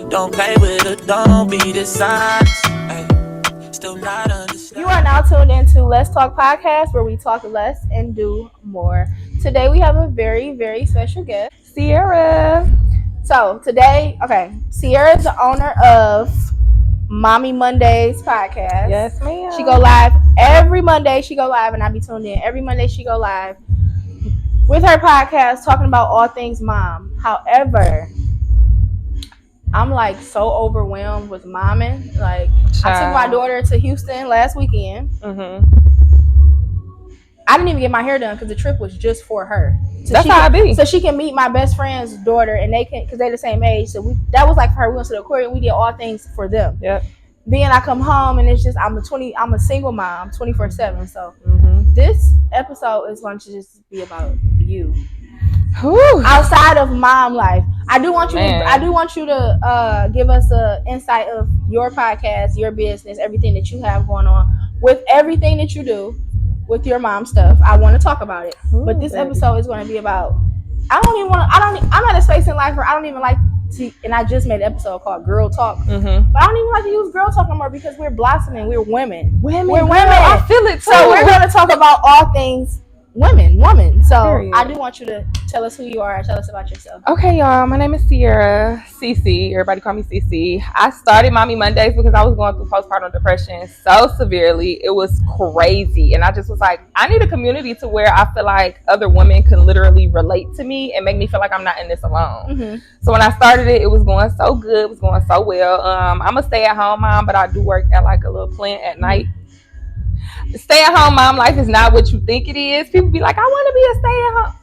Don't play with it, don't be dishonest. Still not understand. You are now tuned into Let's Talk Podcast, where we talk less and do more. Today we have a very, very special guest, Sierra. So today, Sierra is the owner of Mommy Mondays podcast. Yes, ma'am. She go live every Monday. She go live, and I be tuned in every Monday. She go live with her podcast talking about all things mom. However, I'm like so overwhelmed with momming. Like, I took my daughter to Houston last weekend. I didn't even get my hair done because the trip was just for her. So That's how I be. So she can meet my best friend's daughter, and they can, because they're the same age. So that was like for her. We went to the aquarium. We did all things for them. Yep. Then I come home, and it's just I'm a single mom, 24/7. So this episode is going to just be about you. Whew. Outside of mom life, I do want you to give us an insight of your podcast, your business, everything that you have going on, with everything that you do with your mom stuff. I want to talk about it. Ooh, but this episode is going to be about, I'm at a space in life where I don't even like to, and I just made an episode called Girl Talk. But I don't even like to use girl talk no more because we're blossoming. We're women. We're women. I feel it too. So we're going to talk about all things woman. So Period. I do want you to tell us who you are. Tell us about yourself. Okay, y'all. My name is Sierra. Cece. Everybody call me Cece. I started Mommy Mondays because I was going through postpartum depression so severely. It was crazy. And I just was like, I need a community to where I feel like other women can literally relate to me and make me feel like I'm not in this alone. So when I started it, it was going so good. It was going so well. I'm a stay-at-home mom, but I do work at like a little plant at night. Stay-at-home mom life is not what you think it is. People be like, I want to be a stay-at-home.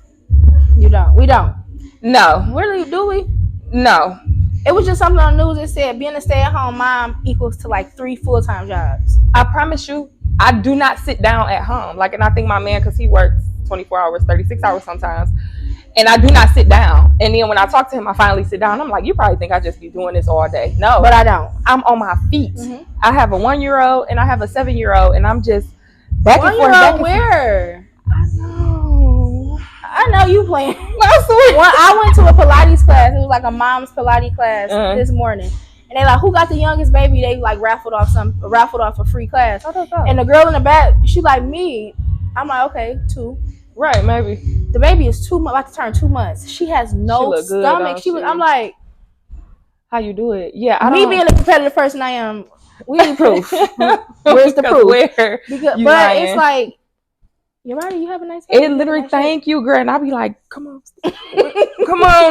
You don't. We don't. No. Really, do we? No. It was just something on the news that said being a stay-at-home mom equals to like 3 full-time jobs. I promise you, I do not sit down at home. Like, and I think my man, because he works 24 hours, 36 hours sometimes, and I do not sit down. And then when I talk to him, I finally sit down. I'm like, you probably think I just be doing this all day. No. But I don't. I'm on my feet. I have a 1-year-old and I have a 7-year-old, and I'm just back and forth. Back and where? I know you playing. I went to a Pilates class. It was like a mom's Pilates class this morning. And they like, who got the youngest baby? They like raffled off a free class. And the girl in the back, she like, me. I'm like, okay, 2. Right, maybe. The baby is 2 months, about to turn 2 months. She has no stomach. I'm like, how you do it? Yeah, being a competitive person I am, we need proof. Where's the proof? But lying. It's like, you're right, you have a nice baby. It literally, thank you, girl. And I'll be like, come on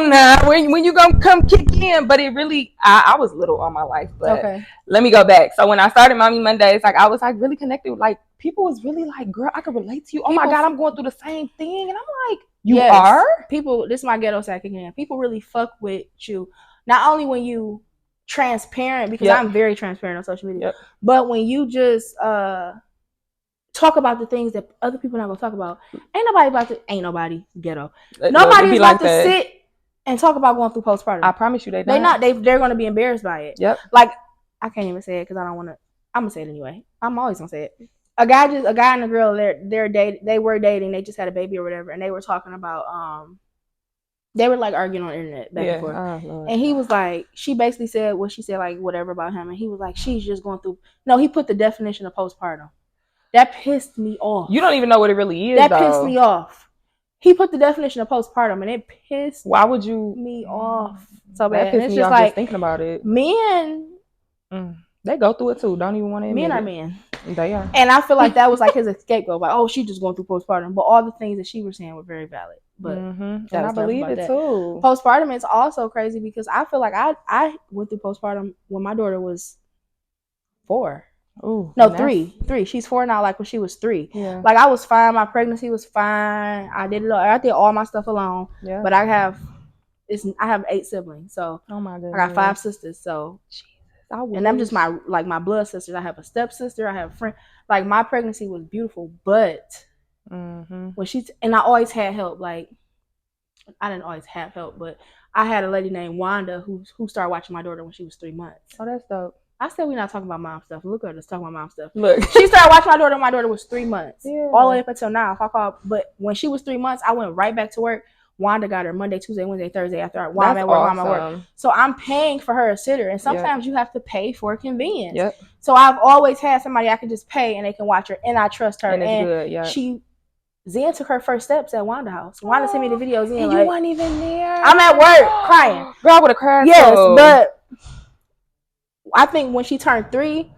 now. When you gonna come kick in? But it really, I was little all my life. But let me go back. So when I started Mommy Mondays, like I was like really connected. Like people was really like, girl, I could relate to you. Oh my God, I'm going through the same thing. And I'm like, you are? People, this is my ghetto sack again. People really fuck with you. Not only when you transparent, because I'm very transparent on social media, but when you just talk about the things that other people not gonna talk about. Ain't nobody ghetto. Nobody's about to sit and talk about going through postpartum. I promise you they're gonna be embarrassed by it. Yep. Like, I can't even say it because I don't want to. I'm gonna say it anyway. I'm always gonna say it. A guy and a girl, they were dating. They just had a baby or whatever, and they were talking about they were like arguing on the internet back and forth. And he was like, she basically said what she said, like whatever about him, and he was like, she's just going through. No, he put the definition of postpartum. That pissed me off. You don't even know what it really is. That pissed me off. He put the definition of postpartum, and it pissed. Why would you me off so bad? That pissed me off like, just thinking about it. Men, they go through it too. Don't even want to admit men it. are men. They are. And I feel like that was like his scapegoat. Like, oh, she's just going through postpartum. But all the things that she was saying were very valid. But and I believe it too. Postpartum is also crazy because I feel like I went through postpartum when my daughter was 4. Ooh, no, 3. She's 4 now. Like when she was 3. Yeah. Like I was fine. My pregnancy was fine. I did it all. I did all my stuff alone. Yeah. But I have 8 siblings. So oh my goodness. I got 5 sisters. So and I'm just my blood sisters. I have a stepsister. I have a friend. Like my pregnancy was beautiful, but when and I always had help. Like I didn't always have help, but I had a lady named Wanda who started watching my daughter when she was 3 months. Oh, that's dope. I said we're not talking about mom stuff. Look at us talking about mom stuff. Look, she started watching my daughter when my daughter was 3 months. Yeah. All the way up until now. But when she was 3 months, I went right back to work. Wanda got her Monday, Tuesday, Wednesday, Thursday after I'm That's at work, while I'm at work. awesome. So I'm paying for her a sitter. And sometimes you have to pay for convenience. Yep. So I've always had somebody I can just pay and they can watch her, and I trust her. And it's good, yeah. Zen took her first steps at Wanda House. Wanda sent me the videos in. And like, you weren't even there. I'm at work crying. Girl, I would have cried. Yes, too. but I think when she turned 3,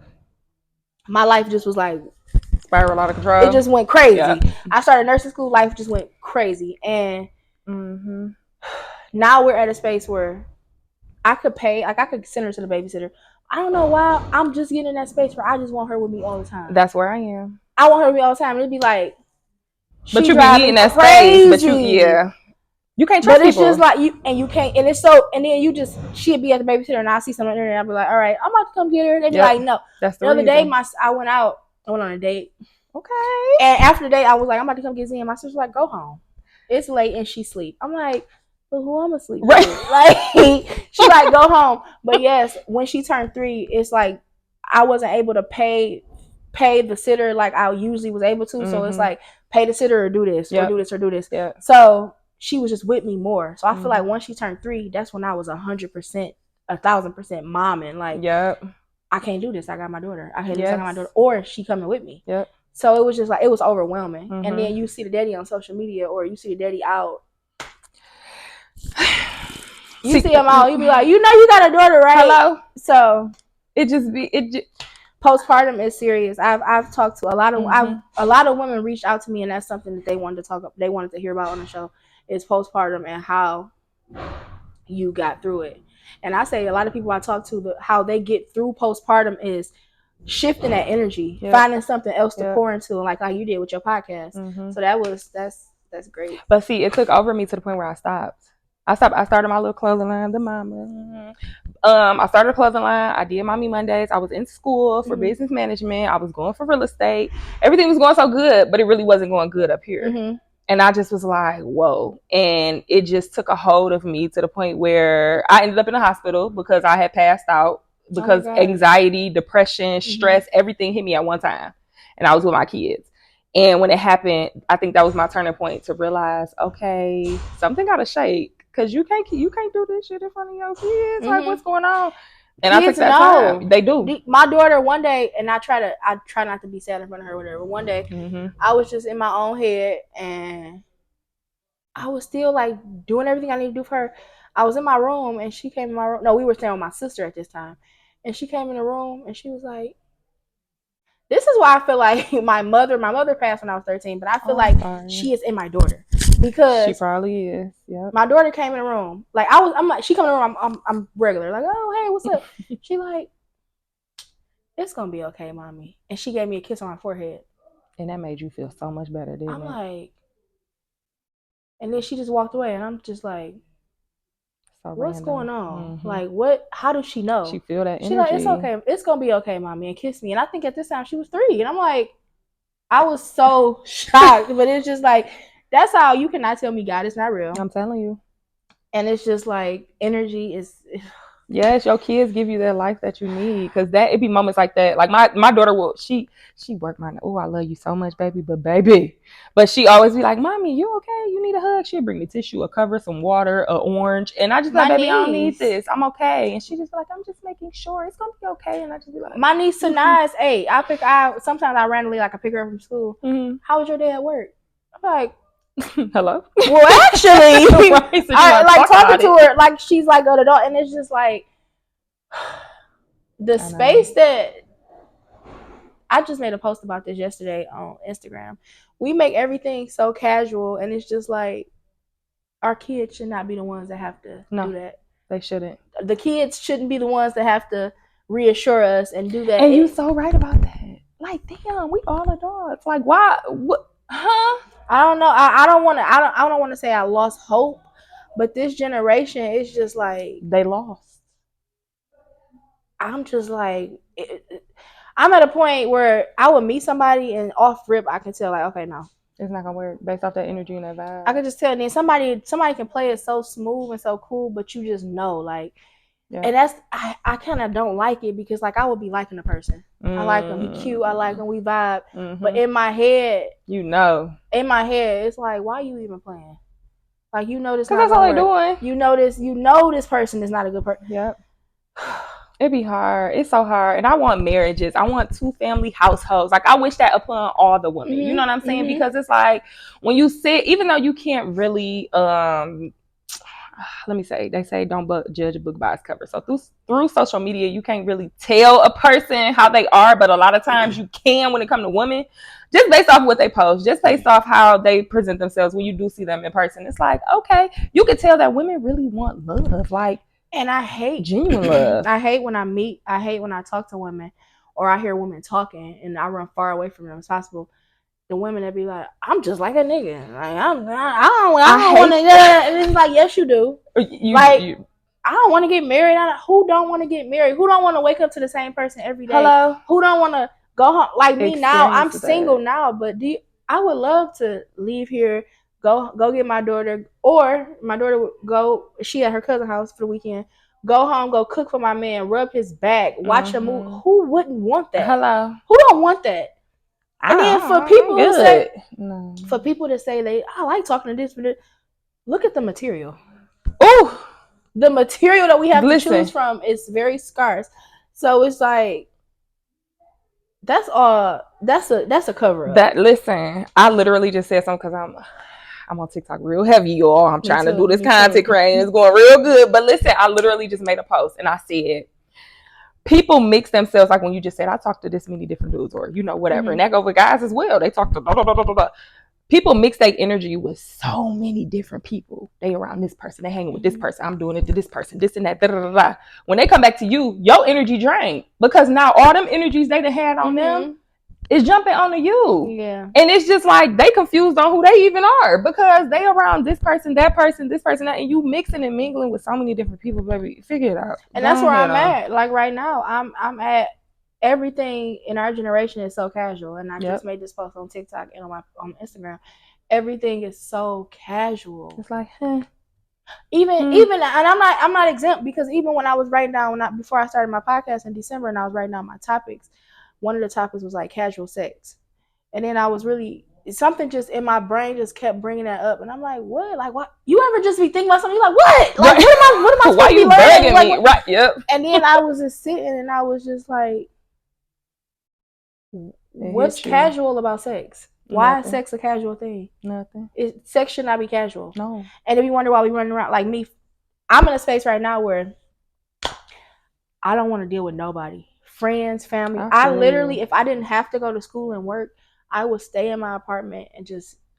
my life just was like spiral out of control. It just went crazy. Yeah. I started nursing school, life just went crazy. And now we're at a space where I could pay, like I could send her to the babysitter. I don't know why. I'm just getting in that space where I just want her with me all the time. That's where I am. I want her with me all the time. It'd be like, but you be needing that space. But you can't trust people. But it's just like you can't, and it's so, and then she'd be at the babysitter and I'll see something on the internet. I'll be like, all right, I'm about to come get her. They'd be like, no. That's the other day, I went on a date. Okay. And after the date, I was like, I'm about to come get Zen. My sister's like, go home. It's late and she sleep. I'm like, but who I'm asleep with? Like, she like, go home. But yes, when she turned 3, it's like I wasn't able to pay the sitter like I usually was able to. So it's like, pay the sitter or do this, or do this, or do this. Yeah. So she was just with me more. So I feel like once she turned 3, that's when I was 100%, 1,000% momming. Like, I can't do this. I got my daughter. I can't do this. I got my daughter. Or she coming with me. Yep. So it was just like, it was overwhelming. And then you see the daddy on social media, or you see the daddy out. You see him out, you be like, you know you got a daughter, right? Hello? So it just postpartum is serious. I've talked to a lot of women reached out to me, and that's something that they wanted to hear about on the show, is postpartum and how you got through it. And I say a lot of people I talk to, how they get through postpartum is shifting that energy, finding something else to pour into, like how you did with your podcast. So that's great. But see, it took over me to the point where I stopped. I started my little clothing line, the mama. I started a clothing line. I did Mommy Mondays. I was in school for business management. I was going for real estate. Everything was going so good, but it really wasn't going good up here. And I just was like, whoa. And it just took a hold of me to the point where I ended up in the hospital because I had passed out. Because anxiety, depression, stress, everything hit me at one time. And I was with my kids. And when it happened, I think that was my turning point to realize, okay, something got to shake. Because you can't do this shit in front of your kids. Like, what's going on? And kids, I took that time. They do. My daughter, one day, and I try not to be sad in front of her or whatever. One day, I was just in my own head, and I was still like doing everything I need to do for her. I was in my room, and she came in my room. No, we were staying with my sister at this time. And she came in the room, and she was like, this is why I feel like my mother passed when I was 13, but I feel she is in my daughter. Because she probably is. Yeah. My daughter came in the room. Like I'm like, she come in the room, I'm regular. Like, oh hey, what's up? She like, it's gonna be okay, mommy. And she gave me a kiss on my forehead. And that made you feel so much better, didn't it? I'm like, and then she just walked away, and I'm just like, what's going on? Like, what? How does she know? She feel that energy. She's like, it's okay. It's gonna be okay, mommy, and kiss me. And I think at this time she was 3, and I'm like, I was so shocked. But it's just like, that's how you cannot tell me God is not real. I'm telling you. And it's just like, energy is. Yes, your kids give you that life that you need, because it be moments like that. Like my daughter will she work my, oh, I love you so much, baby, but she always be like, mommy, you okay? You need a hug? She'll bring me tissue, a cover, some water, a orange, and I just like, baby, I don't need this. I'm okay. And she just be like, I'm just making sure it's gonna be okay. And I just be like, my niece Sanaa is 8. Sometimes I randomly I pick her up from school. How was your day at work? I'm like, hello. Well, actually, right, so I like talking to her like she's like an adult, and it's just like the space that I just made a post about this yesterday on Instagram. We make everything so casual, and it's just like, our kids should not be the ones that have to do that. They shouldn't. The kids shouldn't be the ones that have to reassure us and do that. And you're so right about that. Like, damn, we all adults. Like, why? What? Huh? I don't know. I don't want to say I lost hope, but this generation is just like, they lost. I'm just like, I'm at a point where I would meet somebody and off rip I can tell, like, okay, no, it's not gonna work based off that energy and that vibe. I can just tell. And then somebody can play it so smooth and so cool, but you just know, like, and that's I kind of don't like it, because like I would be liking the person. I like them, he cute, I like him, we vibe. But in my head, it's like, why are you even playing? Like, you know this Because not that's all gonna they work. doing. You know this person is not a good person. Yep. It'd be hard. It's so hard. And I want marriages. I want 2-family households. Like, I wish that upon all the women. You know what I'm saying? Because it's like, when you sit, even though you can't really let me say, they say don't judge a book by its cover. So through social media, you can't really tell a person how they are, but a lot of times you can when it comes to women, just based off what they post, just based off how they present themselves when you do see them in person. It's like, okay, you can tell that women really want love, like, and I hate genuine love. I hate when I talk to women, or I hear women talking, and I run far away from them as possible. The women that be like, I'm just like a nigga. Like, I don't want to. And it's like, yes, you do. I don't want to get married. Who don't want to get married? Who don't want to wake up to the same person every day? Hello? Who don't want to go home? Like me now, I'm single that. now, but I would love to leave here, go get my daughter, or my daughter would go. She at her cousin's house for the weekend. Go home, go cook for my man, rub his back, watch a movie. Who wouldn't want that? Hello? Who don't want that? And then for people to say I like talking to this, but look at the material. Oh, the material that we have to choose from is very scarce. So it's like, that's all. That's a cover up. I literally just said something because I'm on TikTok real heavy, y'all. I'm trying to do this content creating. It's going real good. But listen, I literally just made a post and I said, people mix themselves, like when you just said, I talked to this many different dudes, or whatever. And that goes with guys as well. They talk to blah, blah, blah, blah, blah. People mix their energy with so many different people. They around this person, they hang with this person, I'm doing it to this person, this and that, da, da, da, da. When they come back to you, your energy drained, because now all them energies they done had on them is jumping onto you. Yeah. And it's just like, they confused on who they even are, because they around this person, that person, this person, that, and you mixing and mingling with so many different people, baby. Figure it out. And that's where I'm at. Like right now, I'm at, everything in our generation is so casual. And I just made this post on TikTok and on Instagram. Everything is so casual. It's like, even and I'm not exempt, because even when I was writing down, before I started my podcast in December, and I was writing down my topics, one of the topics was like casual sex. And then I was really, something just in my brain just kept bringing that up, and I'm like, what? Like, what? You ever just be thinking about something? You're like, what? Like, what am I supposed Why to be you learning? Like, me? Right? Yep. And then I was just sitting, and I was just like, what's casual about sex? Why is sex a casual thing? Nothing. Sex should not be casual. No. And if you wonder why we running around, like me, I'm in a space right now where I don't want to deal with nobody. Friends, family. I literally, if I didn't have to go to school and work, I would stay in my apartment and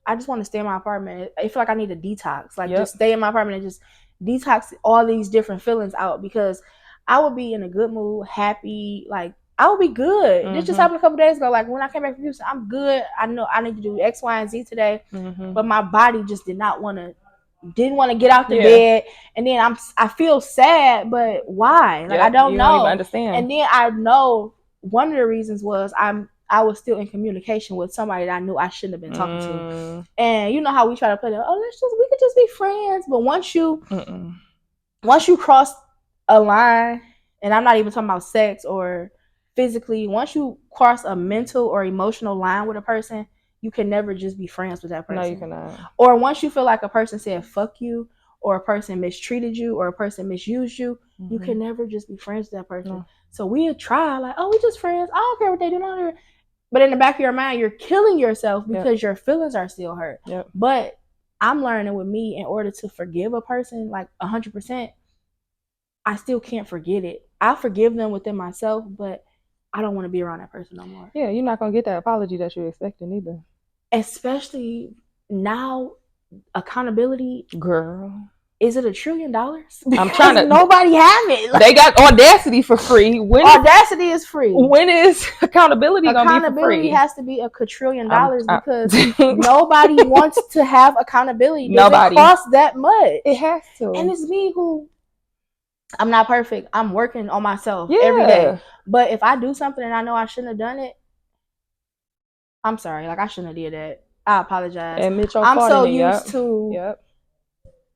I just want to stay in my apartment. I feel like I need a detox. Like, just stay in my apartment and just detox all these different feelings out, because I would be in a good mood, happy, like, I would be good. This just happened a couple days ago. Like, when I came back from Houston, I'm good. I know I need to do X, Y, and Z today, but my body just didn't want to get out the bed. And then I feel sad, but why? Like, I don't know. Don't even understand. And then I know one of the reasons was I was still in communication with somebody that I knew I shouldn't have been talking to. And you know how we try to play that, we could just be friends. But once you cross a line, and I'm not even talking about sex or physically, once you cross a mental or emotional line with a person, you can never just be friends with that person. No, you cannot. Or once you feel like a person said fuck you, or a person mistreated you, or a person misused you, you can never just be friends with that person. No. So we'll try, like, we just friends. I don't care what they do. But in the back of your mind, you're killing yourself because your feelings are still hurt. But I'm learning with me, in order to forgive a person, like 100%, I still can't forget it. I forgive them within myself, but I don't want to be around that person no more. Yeah, you're not going to get that apology that you're expecting either. Especially now, accountability. Girl. Is it $1 trillion? I'm trying to. Nobody have it. They got Audacity for free. Audacity is free. When is accountability going to be for free? Accountability has to be $1 trillion, because nobody wants to have accountability. Nobody. It costs that much. It has to. And it's me who, I'm not perfect. I'm working on myself every day. But if I do something and I know I shouldn't have done it, I'm sorry. Like, I shouldn't have did that. I apologize. Admit your I'm fault so in it, used to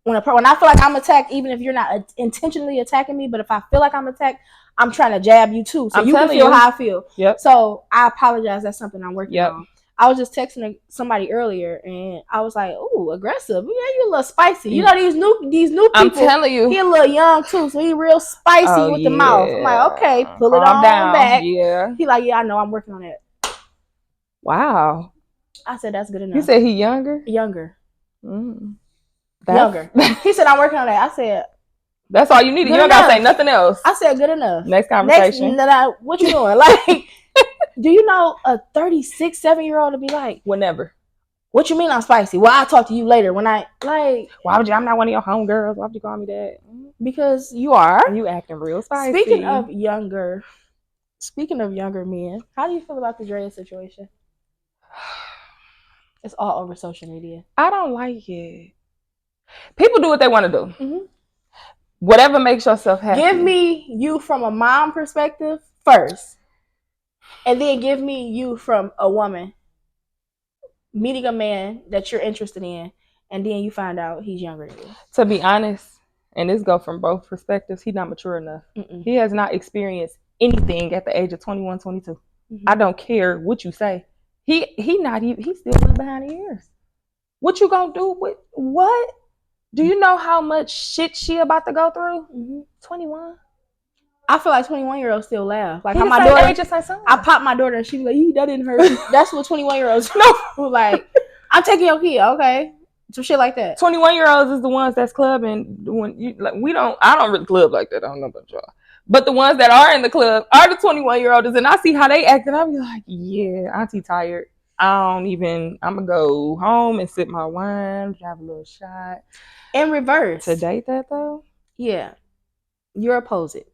when I feel like I'm attacked, even if you're not intentionally attacking me, but if I feel like I'm attacked, I'm trying to jab you too, so you can feel how I feel. So I apologize. That's something I'm working on. I was just texting somebody earlier, and I was like, "Ooh, aggressive. Yeah, you a little spicy. You know these new people. I'm telling you. He a little young too, so he real spicy with the mouth." I'm like, "Okay, pull it Calm on down. back." Yeah. He like, "Yeah, I know. I'm working on it." Wow. I said, "That's good enough." You said he younger? Younger. Younger. He said, "I'm working on that." I said, "That's all you needed. You good don't gotta enough." say nothing else. I said, "Good enough." Next conversation. What you doing? Like, do you know a 36, 7-year-old to be like, Whenever. "What you mean I'm spicy?" Well, I'll talk to you later. When I like, Why would you? I'm not one of your homegirls. Why would you call me that? because you are. You acting real spicy. Speaking of younger men, how do you feel about the Drea situation? It's all over social media. I don't like it. People do what they want to do. Mm-hmm. Whatever makes yourself happy. Give me you from a mom perspective first, and then give me you from a woman meeting a man that you're interested in, and then you find out he's younger than you. To be honest, and this go from both perspectives, he's not mature enough. Mm-mm. He has not experienced anything at the age of 21, 22. Mm-hmm. I don't care what you say. He's still behind the ears. What you gonna do with what? Do you know how much shit she about to go through? Mm-hmm. 21. I feel like 21-year-olds still laugh. Like how my daughter, I pop my daughter and she be like, "That didn't hurt." That's what 21-year-olds no. Like, "I'm taking your kid." Okay. Some shit like that. 21-year-olds is the ones that's clubbing. When you like, I don't really club like that. I don't know about y'all. But the ones that are in the club are the 21-year-olds, and I see how they act, and I be like, "Yeah, auntie tired. I'm gonna go home and sip my wine, have a little shot." In reverse. To date that though? Yeah. You're opposite.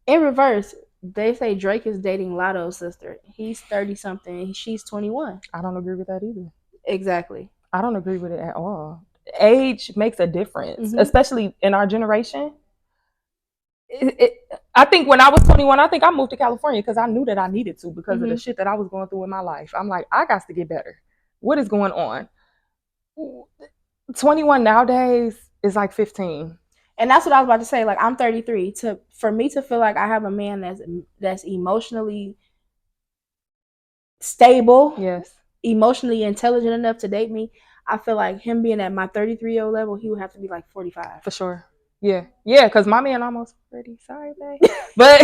In reverse, they say Drake is dating Lotto's sister. He's 30-something. She's 21. I don't agree with that either. Exactly. I don't agree with it at all. Age makes a difference, especially in our generation. I think when I was 21, I think I moved to California because I knew that I needed to because of the shit that I was going through in my life. I'm like, I got to get better. What is going on? 21 nowadays is like 15. And that's what I was about to say. Like, I'm 33. For me to feel like I have a man that's emotionally stable, yes, emotionally intelligent enough to date me, I feel like him being at my 33-year-old level, he would have to be like 45. For sure. Yeah, because my man almost 30. Sorry, babe. But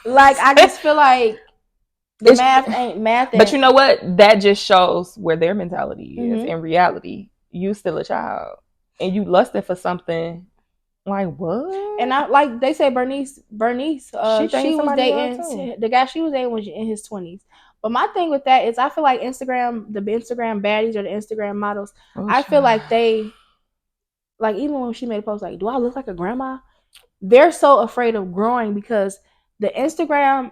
like, I just feel like the math ain't math. But you know what? That just shows where their mentality is. In reality, you still a child, and you lusting for something. Like what? And I like they say Bernice. She was dating the guy she was dating was in his 20s. But my thing with that is I feel like the Instagram baddies or the Instagram models, I feel like they, like, even when she made a post like, "Do I look like a grandma?" They're so afraid of growing because the Instagram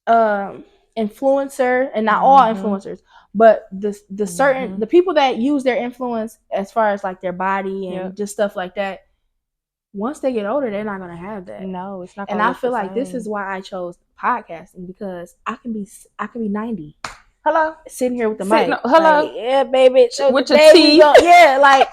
influencer, and not all influencers, but the certain the people that use their influence as far as like their body and just stuff like that. Once they get older, they're not gonna have that. No, it's not. And I feel like this is why I chose podcasting, because I can be 90. Hello, sitting here with the mic. Hello, like, yeah, baby. With your teeth. Yeah, like,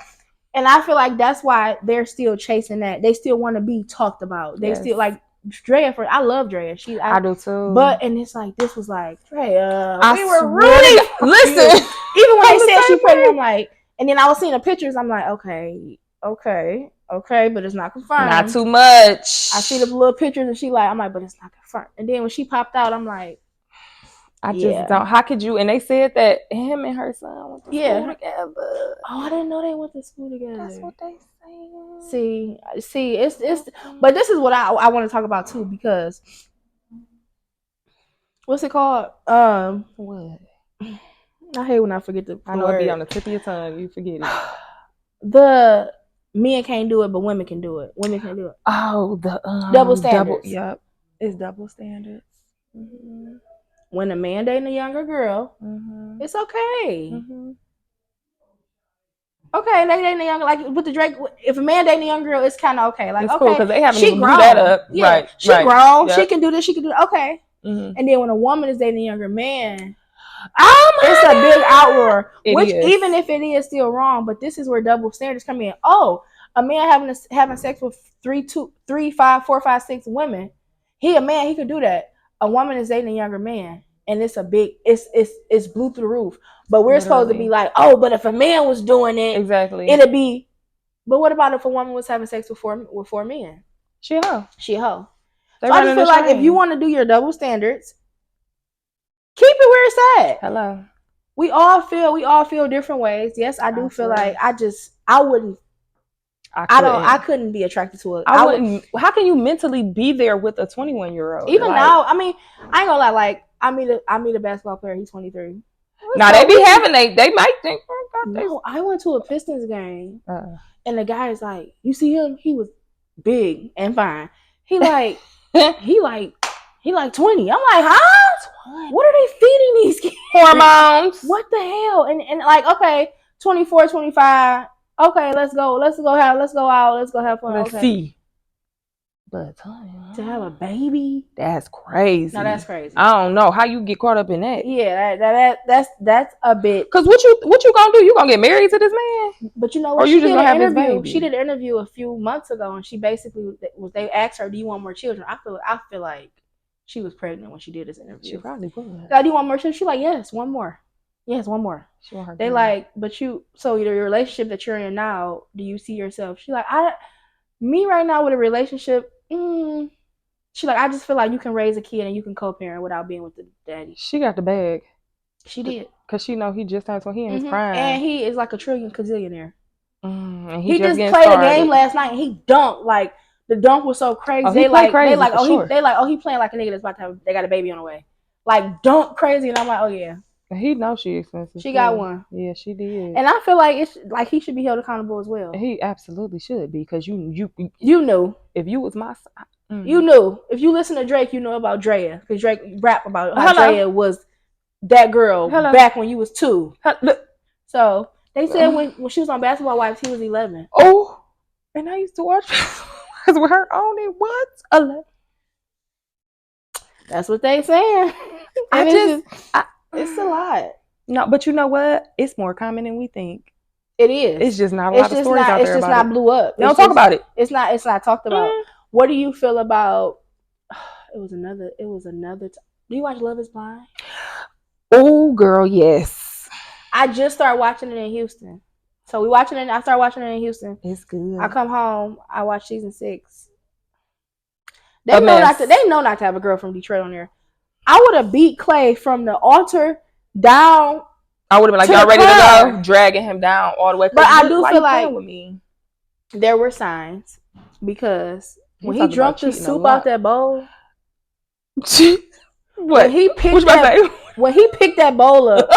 and I feel like that's why they're still chasing that. They still want to be talked about. They still like Drea. I love Drea. I do too. But and it's like this was like Drea. We were rooting. Listen, even when they said she pregnant, I'm like, and then I was seeing the pictures. I'm like, okay, but it's not confirmed. Not too much. I see the little pictures and I'm like, but it's not confirmed. And then when she popped out, I'm like, I just don't. How could you? And they said that him and her son went to school together. Oh, I didn't know they went to school together. That's what they saying. See, it's. But this is what I want to talk about too, because what's it called? What? I hate when I forget the I know word. It be on the tip of your tongue. You forget it. The men can't do it, but women can do it. Women can do it. Oh, the double standards. Yep, it's double standards. Mm-hmm. When a man dating a younger girl, it's okay. Okay, they dating a younger, like with the Drake. If a man dating a young girl, it's kind of okay. Like, it's okay, cool because they haven't even grown. blew that up. Yeah, right. She grown. Yep. She can do this. She can do that. Okay. And then when a woman is dating a younger man, it's a big outroar. Which is. Even if it is still wrong, but this is where double standards come in. Oh, a man having sex with 3, 5, 4, 5, 6 women. He a man. He could do that. A woman is dating a younger man, and it's a big, it's blew through the roof. But we're supposed to be Literally. like, oh, but if a man was doing it, Exactly. it'd be. But what about if a woman was having sex with four men? She a hoe. She a hoe. They So I just running feel the like if train. you want to do your double standards, keep it where it's at. Hello. We all feel different ways. Yes, I do I feel swear. like I couldn't be attracted to it. I wouldn't. How can you mentally be there with a 21-year-old? Even Like, now, I mean, I ain't gonna lie. Like, I meet a basketball player. He's 23. now they be having they might think. No, I went to a Pistons game, and the guy is like, "You see him? He was big and fine. He like, he like 20." I'm like, "Huh? What are they feeding these kids? Hormones. What the hell?" And like, okay, 24, 25. Okay, let's go out. Let's go have fun. Let's okay. see. But To have a baby, that's crazy. no, that's crazy. I don't know how you get caught up in that. Yeah, that's a bit. Cause what you gonna do? You gonna get married to this man? But you know what? Or you just gonna have this baby? She did an interview a few months ago, and she basically they asked her, "Do you want more children?" I feel like she was pregnant when she did this interview. She probably would. Like, do you want more children? She's like, "Yes, one more. Yes, one more." They like, but so your relationship that you're in now, do you see yourself? She like, me right now with a relationship. She like, I just feel like you can raise a kid and you can co-parent without being with the daddy. She got the bag. She did. Cause she know he just turned, so he in his prime. And he is like a trillion gazillionaire. And he just played a game last night and he dunked. Like, the dunk was so crazy. Oh, they like, oh, he he playing like a nigga that's about to have, they got a baby on the way. Like, dunk crazy. And I'm like, oh yeah. He knows she expensive. She got one. Yeah, she did. And I feel like it's like he should be held accountable as well. He absolutely should be, because you knew. If you was my you knew. If you listen to Drake, you know about Drea, because Drake rap about how Drea was that girl back when you was 2. So they said when she was on Basketball Wives, he was 11. Oh, and I used to watch because with her on it. What? 11. That's what they saying. It's a lot. No, but you know what? It's more common than we think. It is. It's just not a lot of stories out there about it. It's just not blew up. They don't talk about it. It's not talked about. What do you feel about? It was another. Do you watch Love Is Blind? Oh, girl, yes. I just started watching it in Houston. So I started watching it in Houston. It's good. I come home. I watch season 6. They know not to have a girl from Detroit on there. I would have beat Clay from the altar down. I would have been like, y'all ready to go? Dragging him down all the way. But I do feel like there were signs, because when he drunk the soup out that bowl. What? When he picked that bowl up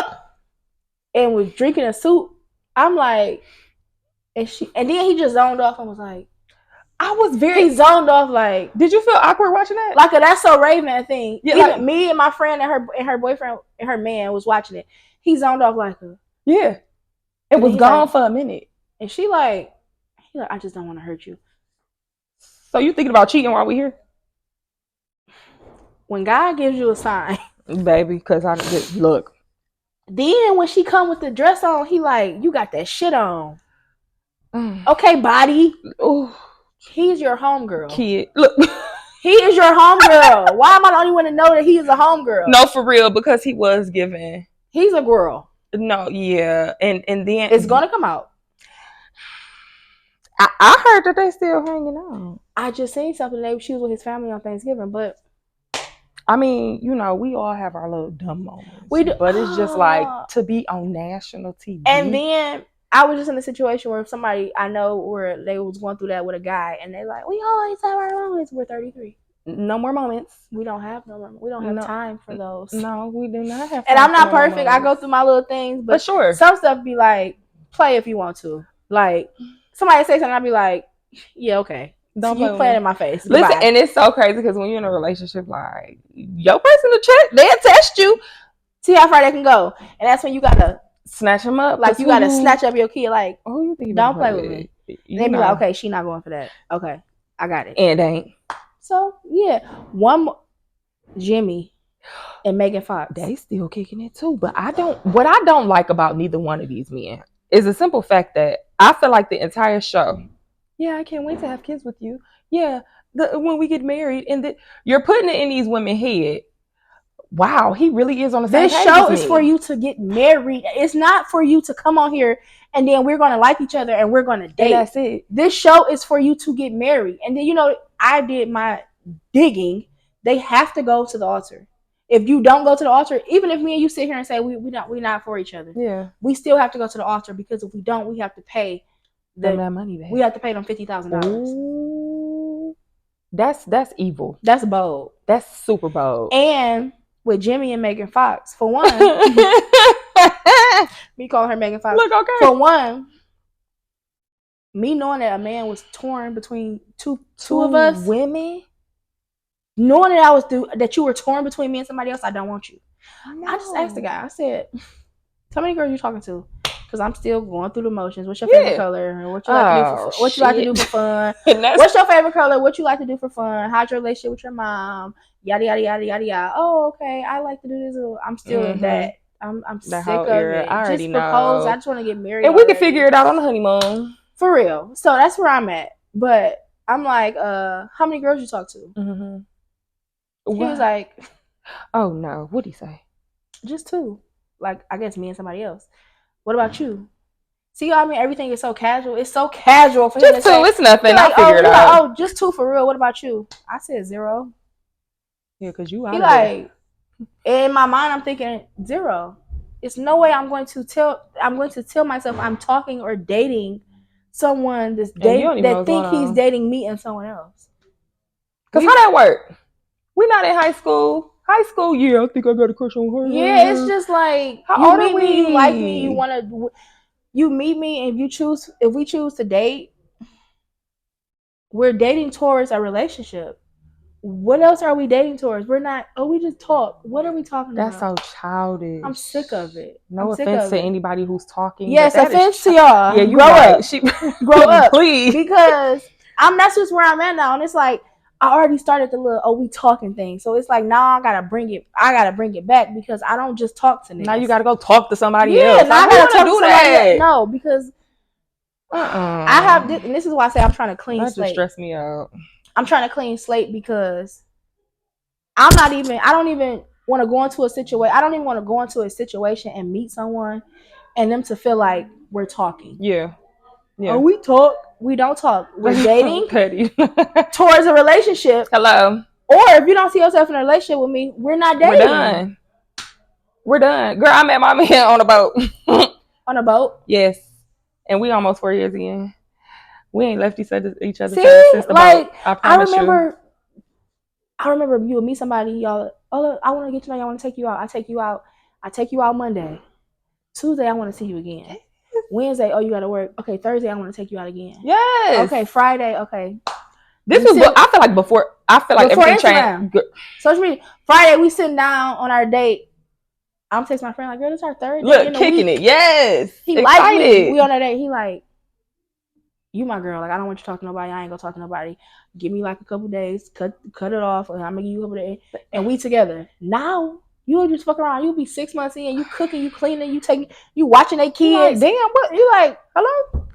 and was drinking a soup, I'm like, and then he just zoned off and was like, he zoned off. Like, did you feel awkward watching that? Like a That's So Raven thing. Yeah, even like, me and my friend and her boyfriend and her man was watching it. He zoned off like a, yeah. It was gone for a minute. And he like, I just don't want to hurt you. So you thinking about cheating while we here? When God gives you a sign, baby, because I just look. Then when she come with the dress on, he like, you got that shit on. Okay, body. Ooh. He's your homegirl. Kid, look. He is your homegirl. Why am I the only one to know that he is a homegirl? No, for real, because he was giving. He's a girl. No, yeah, and then it's gonna come out. I heard that they still hanging out. I just seen something. She was with his family on Thanksgiving, but I mean, you know, we all have our little dumb moments. We do, but it's just like to be on national TV. And then I was just in a situation where somebody I know where they was going through that with a guy, and they like, we always have our moments. We're 33. No more moments. We don't have We don't have time for those. No, we do not have. And I'm not perfect. I go through my little things, but sure, some stuff be like, play if you want to. Like somebody say something, I'll be like, yeah, okay. Don't you play it in my face. Listen, goodbye. And it's so crazy because when you're in a relationship, like your person to check, they'll test you, see how far they can go, and that's when you gotta snatch them up. Like you gotta snatch up your kid. Like, oh, you think don't play with me. They be like, okay, she not going for that. Okay, I got it. And it ain't. So yeah, one more, Jimmy and Megan Fox. They still kicking it too. But what I don't like about neither one of these men is the simple fact that I feel like the entire show. Yeah, I can't wait to have kids with you. Yeah, when we get married, and you're putting it in these women's head. Wow, he really is on the same This page show as is me. for you to get married. It's not for you to come on here and then we're going to like each other and we're going to date. And that's it. This show is for you to get married. And then, you know, I did my digging. They have to go to the altar. If you don't go to the altar, even if me and you sit here and say we're not for each other, Yeah, we still have to go to the altar, because if we don't, we have to pay that money back. we have to pay them $50,000. Ooh, that's evil. That's bold. That's super bold. And with Jimmy and Megan Fox, for one, me calling her Megan Fox. Look, okay. For one, me knowing that a man was torn between two of us, women, knowing that that you were torn between me and somebody else, I don't want you. No. I just asked the guy. I said, "How many girls you talking to?" Because I'm still going through the motions. What's your favorite color? What you like to do for what you like to do for fun? What's your favorite color? What you like to do for fun? How's your relationship with your mom? Yada yada yada yada yada. Oh, okay. I like to do this. I'm still in that. I'm sick of it. I already just propose. know. I just want to get married. And we can figure it out on the honeymoon. For real. So that's where I'm at. But I'm like, how many girls you talk to? Mm-hmm. He was like, oh no. What'd he say? Just 2. Like, I guess me and somebody else. What about you? See, I mean, everything is so casual. It's so casual for him to Just 2. say, It's nothing. Like, I'll figure it out. Oh, just 2 for real. What about you? I said 0. Yeah, because you out He of like, in my mind, I'm thinking 0. It's no way I'm going to tell myself I'm talking or dating someone that's that think he's dating me and someone else. Because how that work? We're not in high school. High school, yeah, I think I got a crush on her. Yeah, it's just like, how you old meet are we? me, you like me, you meet me, and if we choose to date, we're dating towards a relationship. What else are we dating towards? We're not. Oh, we just talk. What are we talking about? That's so childish. I'm sick of it. No offense to anybody who's talking. Yes, offense to y'all. Yeah, you grow up. Grow up, please. Because that's just where I'm at now, and it's like I already started the little we talking thing. So it's like now I gotta bring it back, because I don't just talk to niggas. Now you gotta go talk to somebody else. Now I gotta talk to somebody else. No, because I have this, and this is why I say I'm trying to clean slate. That just stressed me out. I'm trying to clean slate because I don't even want to go into a situation. I don't even want to go into a situation and meet someone and them to feel like we're talking. Yeah. Oh, we talk. We don't talk. We're dating towards a relationship. Hello. Or if you don't see yourself in a relationship with me, we're not dating. We're done. Girl, I met my man on a boat. On a boat? Yes. And we almost 4 years in. We ain't left each other since the like, boat. I remember you would meet somebody, y'all. Oh, I want to get to know you. I want to take you out. I take you out Monday. Tuesday, I want to see you again. Wednesday, oh, you got to work. Okay, Thursday, I want to take you out again. Yes. Okay, Friday, okay. This was, I feel like before everything changed. Social media. Friday, we sitting down on our date. I'm texting my friend like, girl, this is our third day. Look, kicking it. Yes. He liked me. We on that date. He like, you my girl. Like, I don't want you to talk to nobody. I ain't gonna talk to nobody. Give me like a couple days. Cut it off. I'm gonna give you a couple days. And we together. Now, you'll just fuck around. You'll be 6 months in. You cooking. You cleaning. You watching their kids. Like, damn, what? You like, hello?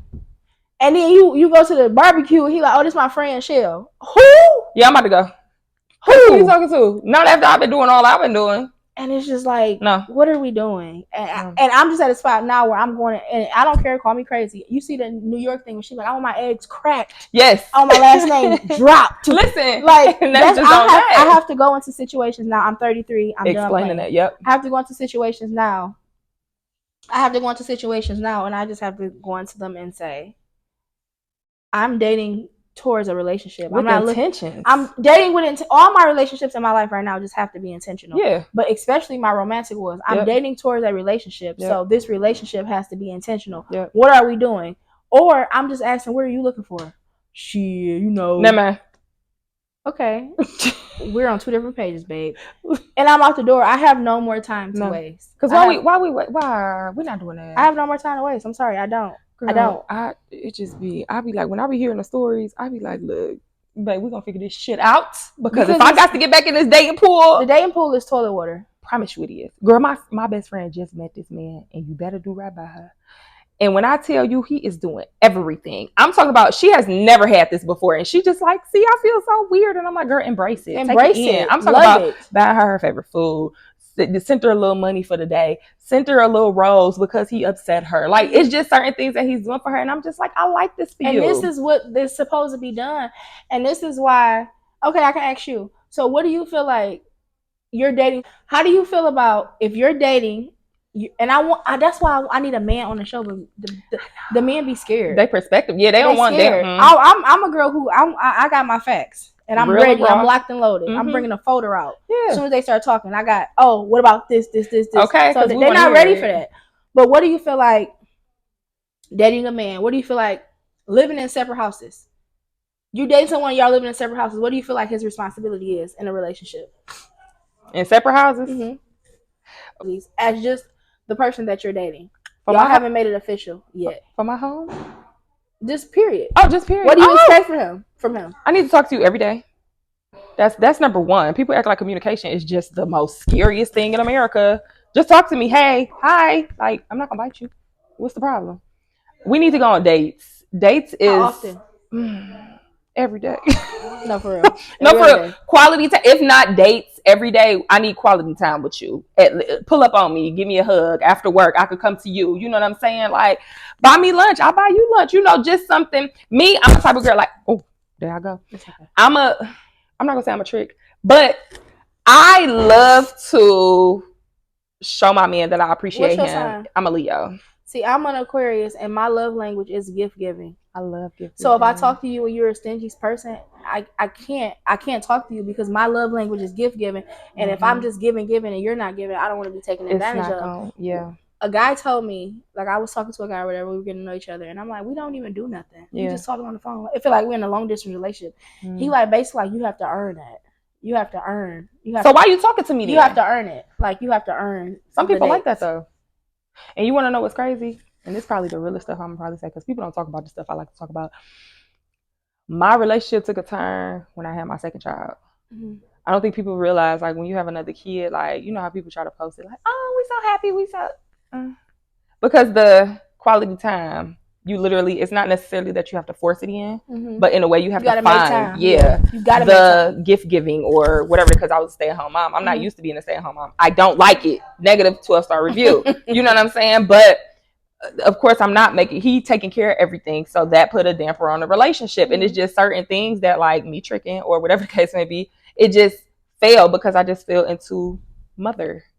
And then you go to the barbecue. And he like, oh, this my friend Shell. Who? Yeah, I'm about to go. Who are you talking to? Not after I've been doing all I've been doing. And it's just like, no. What are we doing? And I'm just at a spot now where I'm going, and I don't care, call me crazy. You see the New York thing where she's like, I want my eggs cracked. Yes. I want my last name dropped. Listen, like I have to go into situations now. I'm 33. I'm explaining that. Yep. I have to go into situations now. And I just have to go into them and say, I'm dating towards a relationship. With intentions. I'm dating with all my relationships in my life right now just have to be intentional. Yeah. But especially my romantic ones. I'm dating towards a relationship. Yep. So this relationship has to be intentional. Yep. What are we doing? Or I'm just asking, what are you looking for? Shit, you know. Nah, man. Okay. We're on 2 different pages, babe. And I'm out the door. I have no more time to waste. Because why we're not doing that? I have no more time to waste. I'm sorry, I don't. Girl, I be like, when I be hearing the stories, I be like, look, babe, we're gonna figure this shit out. Because if I got to get back in this dating pool. The dating pool is toilet water. Promise you it is. Girl, my best friend just met this man, and you better do right by her. And when I tell you he is doing everything, I'm talking about she has never had this before. And she just like, see, I feel so weird. And I'm like, girl, embrace it. Embrace Take it in. it. I'm talking Love about it. buying her favorite food. Sent her a little money for the day. Sent her a little rose because he upset her. Like, it's just certain things that he's doing for her. And I'm just like, I like this for you. And this is what is supposed to be done. And this is why, okay, I can ask you. So what do you feel like you're dating? How do you feel about if you're dating? And that's why I need a man on the show, but the men be scared. They perspective, yeah, they don't want scared. that. I'm a girl who I got my facts and I'm Real ready. raw. I'm locked and loaded. Mhm. I'm bringing a folder out. Yeah. As soon as they start talking, I got, oh, what about this? Okay, so they're not ready for that. But what do you feel like dating a man? What do you feel like living in separate houses? You date someone, y'all living in separate houses. What do you feel like his responsibility is in a relationship? In separate houses? Mm-hmm. As just the person that you're dating. For y'all haven't made it official yet. For my home? Just period. Oh, just period. What do you expect from him? I need to talk to you every day. That's number one. People act like communication is just the most scariest thing in America. Just talk to me. Hey, hi. Like, I'm not gonna bite you. What's the problem? We need to go on dates. Dates is how often? Every day. No, for real. No, for real. Quality time. If not dates every day, I need quality time with you. Pull up on me. Give me a hug after work. I could come to you. You know what I'm saying? Like, buy me lunch. I'll buy you lunch. You know, just something. Me, I'm the type of girl like, oh, there I go. Okay. I'm not gonna say I'm a trick, but I love to show my man that I appreciate him. Sign? I'm a Leo. See, I'm an Aquarius, and my love language is gift giving. I love gift giving. So if I talk to you and you're a stingy person, I can't talk to you because my love language is gift giving. And if I'm just giving and you're not giving, I don't want to be taken advantage of. Yeah. A guy told me, like, I was talking to a guy or whatever, we were getting to know each other, and I'm like, we don't even do nothing. Yeah. We just talking on the phone. I feel like we're in a long distance relationship. He like basically like, you have to earn that. You have to earn. So why are you talking to me then? You have to earn it. Like, you have to earn. Some people like that though. And you want to know what's crazy? And this is probably the realest stuff I'm gonna probably say because people don't talk about the stuff I like to talk about. My relationship took a turn when I had my second child. Mm-hmm. I don't think people realize, like, when you have another kid, like, you know how people try to post it, like, oh, we so happy, we so... Because the quality time, you literally, it's not necessarily that you have to force it in, but in a way you have to find, make you gotta the gift giving or whatever, because I was a stay-at-home mom. I'm not used to being a stay-at-home mom. I don't like it. Negative 12-star review. You know what I'm saying? But of course, I'm not he taking care of everything. So that put a damper on the relationship. And it's just certain things that, like me tricking or whatever the case may be, it just failed because I just fell into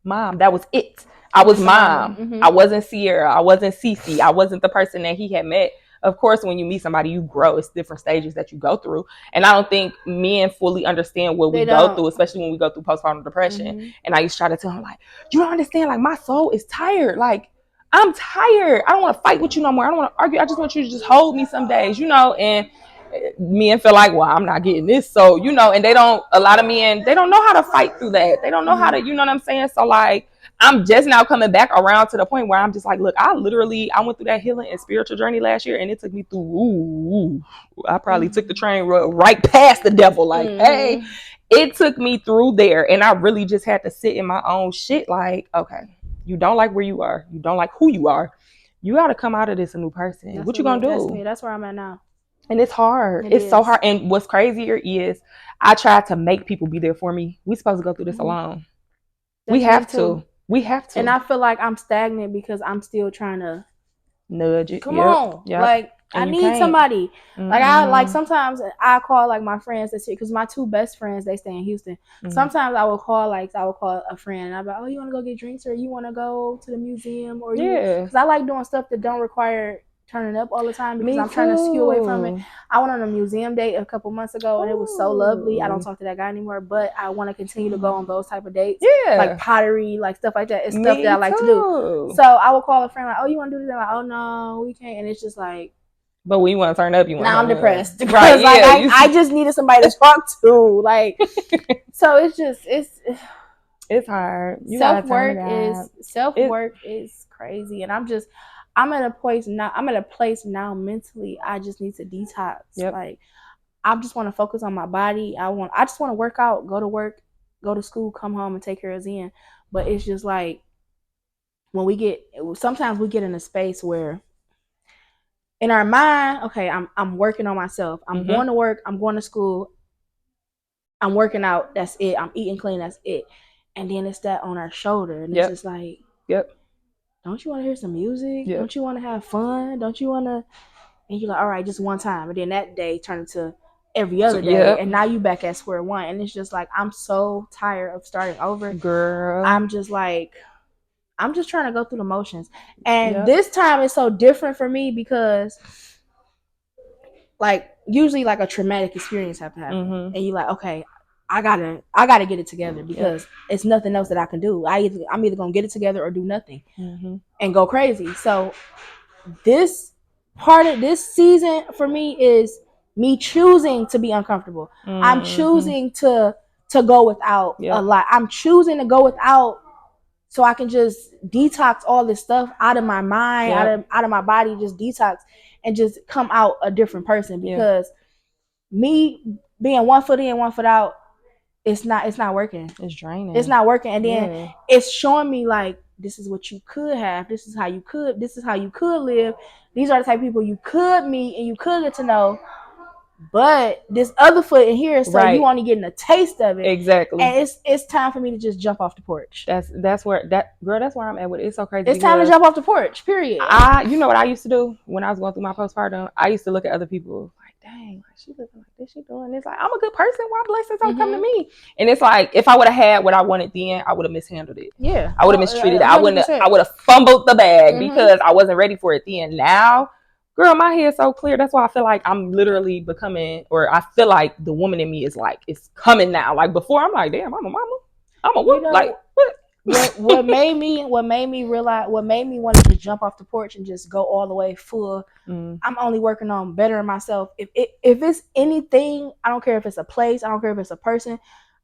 mom. That was it. I was mom. I wasn't Sierra. I wasn't Cece. I wasn't the person that he had met. Of course, when you meet somebody, you grow. It's different stages that you go through. And I don't think men fully understand what we go through, especially when we go through postpartum depression. And I used to try to tell him, like, you don't understand. Like, my soul is tired. Like, I'm tired. I don't want to fight with you no more. I don't want to argue. I just want you to just hold me some days, you know. And men feel like, well, I'm not getting this. So, you know, and a lot of men, they don't know how to fight through that. They don't know how to, you know what I'm saying? So, like, I'm just now coming back around to the point where I'm just like, look, I went through that healing and spiritual journey last year, and it took me through, I probably took the train right past the devil. Like, hey, it took me through there. And I really just had to sit in my own shit. Like, okay, you don't like where you are. You don't like who you are. You got to come out of this a new person. What you going to do? That's me. That's where I'm at now. And it's hard. It's so hard. And what's crazier is I tried to make people be there for me. We supposed to go through this alone. We have to. We have to. And I feel like I'm stagnant because I'm still trying to nudge it. Come on. Yep. Like, and I need somebody. Like, sometimes I call, like, my friends that's here because my two best friends, they stay in Houston. Sometimes I will call a friend and I'll be like, oh, you want to go get drinks or you want to go to the museum or because I like doing stuff that don't require turning up all the time because I'm trying to skew away from it. I went on a museum date a couple months ago and it was so lovely. I don't talk to that guy anymore, but I want to continue to go on those type of dates. Like pottery, like stuff like that. It's stuff that I like to do. So I will call a friend like, oh, you want to do this? I'm like, oh no, we can't. And it's just like, but when you want to turn up, you want to. Now I'm depressed. Right. Like, I just needed somebody to talk to. Like, so it's hard. Self-work is crazy. And I'm at a place now mentally. I just need to detox. Yep. Like, I just want to focus on my body. I just want to work out, go to work, go to school, come home and take care of Zen. But it's just like sometimes we get in a space where in our mind, okay, I'm working on myself. I'm going to work. I'm going to school. I'm working out. That's it. I'm eating clean. That's it. And then it's that on our shoulder, and it's just like, don't you want to hear some music? Don't you want to have fun? Don't you want to? And you're like, all right, just one time. And then that day turned into every other day. And now you back at square one. And it's just like, I'm so tired of starting over. Girl. I'm just like, I'm just trying to go through the motions. And this time it's so different for me because like usually like a traumatic experience have to happen. And you're like, okay, I gotta get it together because it's nothing else that I can do. I'm either gonna get it together or do nothing and go crazy. So this part of this season for me is me choosing to be uncomfortable. I'm choosing to go without a lot. I'm choosing to go without so I can just detox all this stuff out of my mind, out of my body, just detox and just come out a different person because me being 1 foot in, 1 foot out, it's not working. It's draining. It's not working. And then it's showing me like this is what you could have. This is how you could live. These are the type of people you could meet and you could get to know. But this other foot in here, so you only getting a taste of it. Exactly. And it's time for me to just jump off the porch. That's where I'm at with it. It's so crazy. It's time to jump off the porch, period. You know what I used to do when I was going through my postpartum? I used to look at other people like, dang, like she living like this, she doing this. Like, I'm a good person. Why blessings don't come to me? And it's like, if I would have had what I wanted then, I would have mishandled it. Yeah. I would have mistreated it. I would have fumbled the bag because I wasn't ready for it then. Now, girl, my head's so clear. That's why I feel like I'm literally becoming, or I feel like the woman in me is like, it's coming now. Like before, I'm like, damn, I'm a mama. I'm a woman. Like, what? what made me realize, what made me want to just jump off the porch and just go all the way full. I'm only working on bettering myself. If it's anything, I don't care if it's a place, I don't care if it's a person,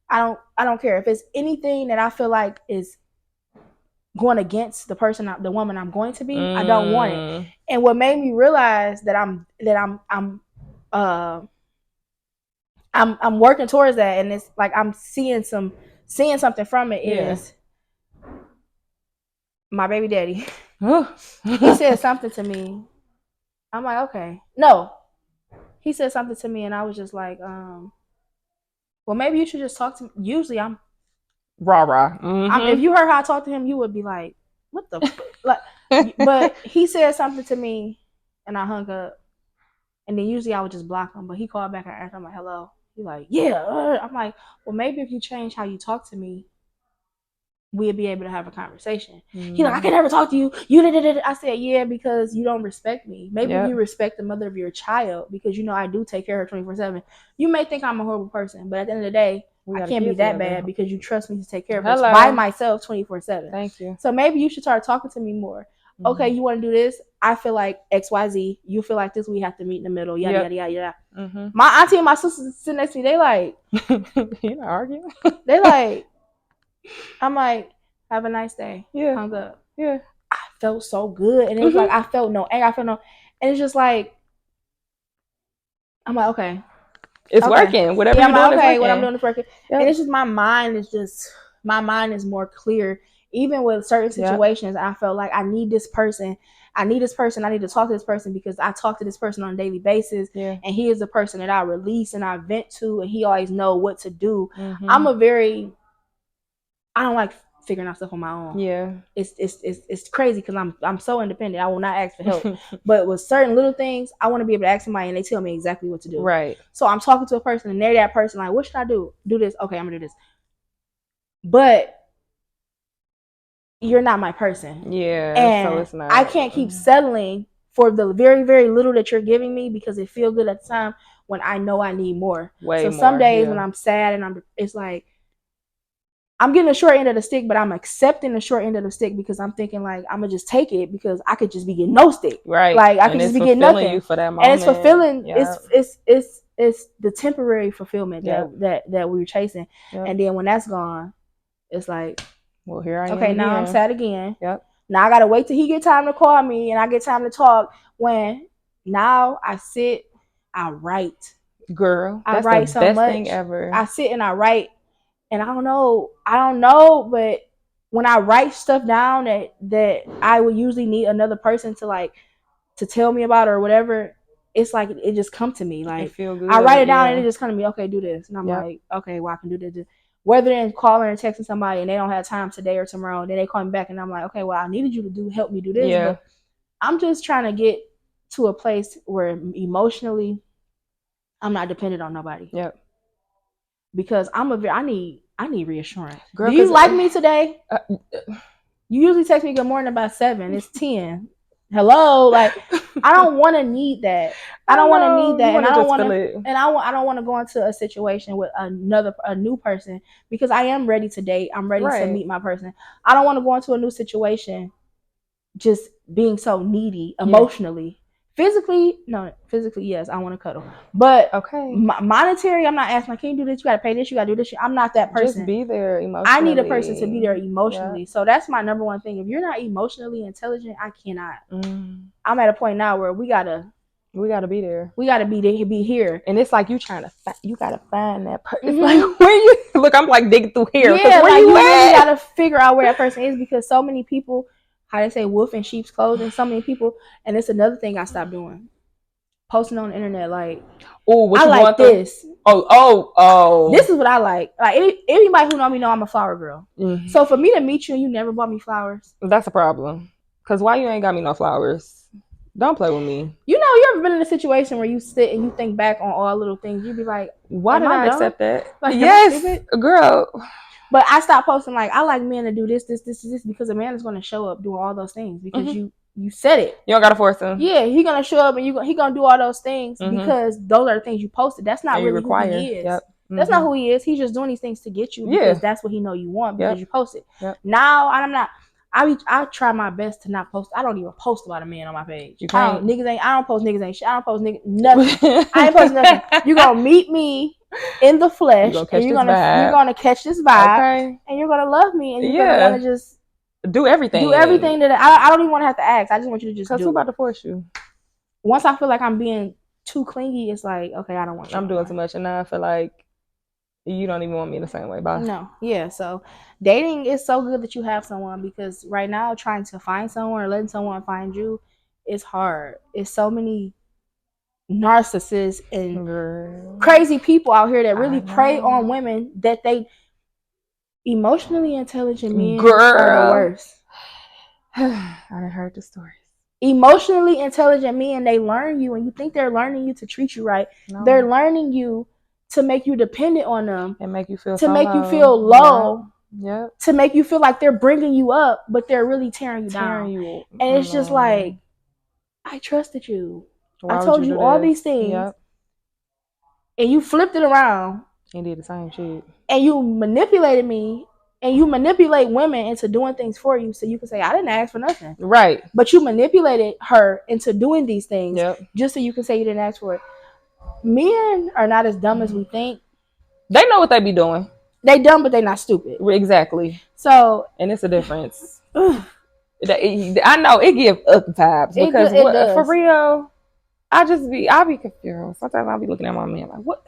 I don't care if it's anything that I feel like is going against the person, the woman I'm going to be. I don't want it. And what made me realize that I'm working towards that, and it's like I'm seeing something from it is my baby daddy. He said something to me. I'm like, okay. No. He said something to me and I was just like, well, maybe you should just talk to me. Usually I'm rah. If you heard how I talk to him, you would be like, what the like, but he said something to me and I hung up. And then usually I would just block him, but he called back and asked, I'm like, hello. He's like, yeah. I'm like, well, maybe if you change how you talk to me, we'll be able to have a conversation. He's like, I can never talk to you. I said, yeah, because you don't respect me. Maybe you respect the mother of your child because, you know, I do take care of her 24/7. You may think I'm a horrible person, but at the end of the day, I can't be that bad because you trust me to take care of her by myself 24/7. Thank you. So maybe you should start talking to me more. Okay, you want to do this? I feel like XYZ. You feel like this? We have to meet in the middle. Yada, yada, yada, yada. My auntie and my sister sitting next to me. They like, you're not arguing. They like, I'm like, have a nice day. Yeah. Hung up. Yeah. I felt so good. And it was like, I felt no anger. I felt no, and it's just like, I'm like, okay. It's working. Whatever you're doing is working. What I'm doing is working. Yep. And it's just, my mind is more clear. Even with certain situations, I felt like I need this person. I need to talk to this person because I talk to this person on a daily basis. Yeah. And he is the person that I release and I vent to, and he always know what to do. I don't like figuring out stuff on my own. Yeah. It's crazy because I'm so independent. I will not ask for help. But with certain little things, I want to be able to ask somebody and they tell me exactly what to do. Right. So I'm talking to a person and they're that person like, what should I do? Do this. Okay, I'm gonna do this. But you're not my person. Yeah. And so it's not. I can't keep settling for the very, very little that you're giving me because it feels good at the time when I know I need more. So some days when I'm sad and it's like, I'm getting the short end of the stick, but I'm accepting the short end of the stick because I'm thinking like I'm gonna just take it because I could just be getting no stick. Right. Like I could just be getting nothing. You for that moment. And it's fulfilling. Yeah. It's the temporary fulfillment that we were chasing. Yep. And then when that's gone, it's like, well, here I am. Okay, now I'm sad again. Yep. Now I gotta wait till he get time to call me and I get time to talk. When now I sit, I write. Girl, that's the best thing ever. I sit and I write. And I don't know, but when I write stuff down that I would usually need another person to like to tell me about or whatever, it's like it just come to me. Like feel good. I write it down and it just come to me. Okay, do this, and I'm Yep. like, okay, well I can do this. Whether than calling or texting somebody and they don't have time today or tomorrow, then they call me back and I'm like, okay, well I needed you to help me do this, but I'm just trying to get to a place where emotionally I'm not dependent on nobody. Yep. Because I need reassurance. Girl, do you like me today? You usually text me good morning about 7. It's 10. Hello, like I don't want to need that. I don't want to need that, and I don't want to. And I don't want to go into a situation with a new person because I am ready to date. I'm ready to meet my person. I don't want to go into a new situation just being so needy emotionally. Physically, yes, I want to cuddle. But monetary, I'm not asking, can you do this? You got to pay this, you got to do this. I'm not that person. Just be there emotionally. I need a person to be there emotionally. Yeah. So that's my number one thing. If you're not emotionally intelligent, I cannot. I'm at a point now where we got to be there. We got to be here. And it's like you got to find that person. It's like, where you, look, I'm like digging through here. Yeah, where you really got to figure out where that person is because so many people, how they say wolf in sheep's clothing, so many people, and it's another thing I stopped doing. Posting on the internet like, oh, I like this. Oh. This is what I like. Like anybody who know me know I'm a flower girl. Mm-hmm. So for me to meet you and you never bought me flowers, that's a problem. Cause why you ain't got me no flowers? Don't play with me. You know, you ever been in a situation where you sit and you think back on all little things? You be like, why did I accept that? Like, yes, girl. But I stopped posting like I like men to do this because a man is going to show up doing all those things because you said it. You don't gotta force him. Yeah, he gonna show up and he gonna do all those things because those are the things you posted. That's not really who he is. Yep. That's not who he is. He's just doing these things to get you because that's what he know you want because you posted. Yep. Now I'm not. I try my best to not post. I don't even post about a man on my page. I don't post niggas ain't shit. I don't post niggas nothing. I ain't post nothing. You gonna meet me in the flesh and you're gonna catch this vibe and you're gonna love me and you're gonna want to just do everything that I don't even want to have to ask. I just want you to just do. Who's about to force you? Once I feel like I'm being too clingy, it's like, okay, I don't want you. I'm doing too much and now I feel like you don't even want me in the same way. Bye. No. Yeah. So dating is so good that you have someone because right now trying to find someone or letting someone find you is hard. It's so many narcissists and crazy people out here that really prey on women that they emotionally intelligent men are the worst. I done heard the stories. Emotionally intelligent men, they learn you and you think they're learning you to treat you right. No. They're learning you to make you dependent on them and make you feel you feel low. Yeah. To make you feel like they're bringing you up, but they're really tearing you down. And it's just like, I trusted you. I told you all these things. And you flipped it around. And did the same shit. And you manipulated me. And you manipulate women into doing things for you so you can say, I didn't ask for nothing. Right. But you manipulated her into doing these things just so you can say you didn't ask for it. Men are not as dumb as we think. They know what they be doing. They dumb, but they not stupid. Exactly. So, and it's a difference. I know it gives up vibes because for real, I'll be confused. Sometimes I'll be looking at my man like, what?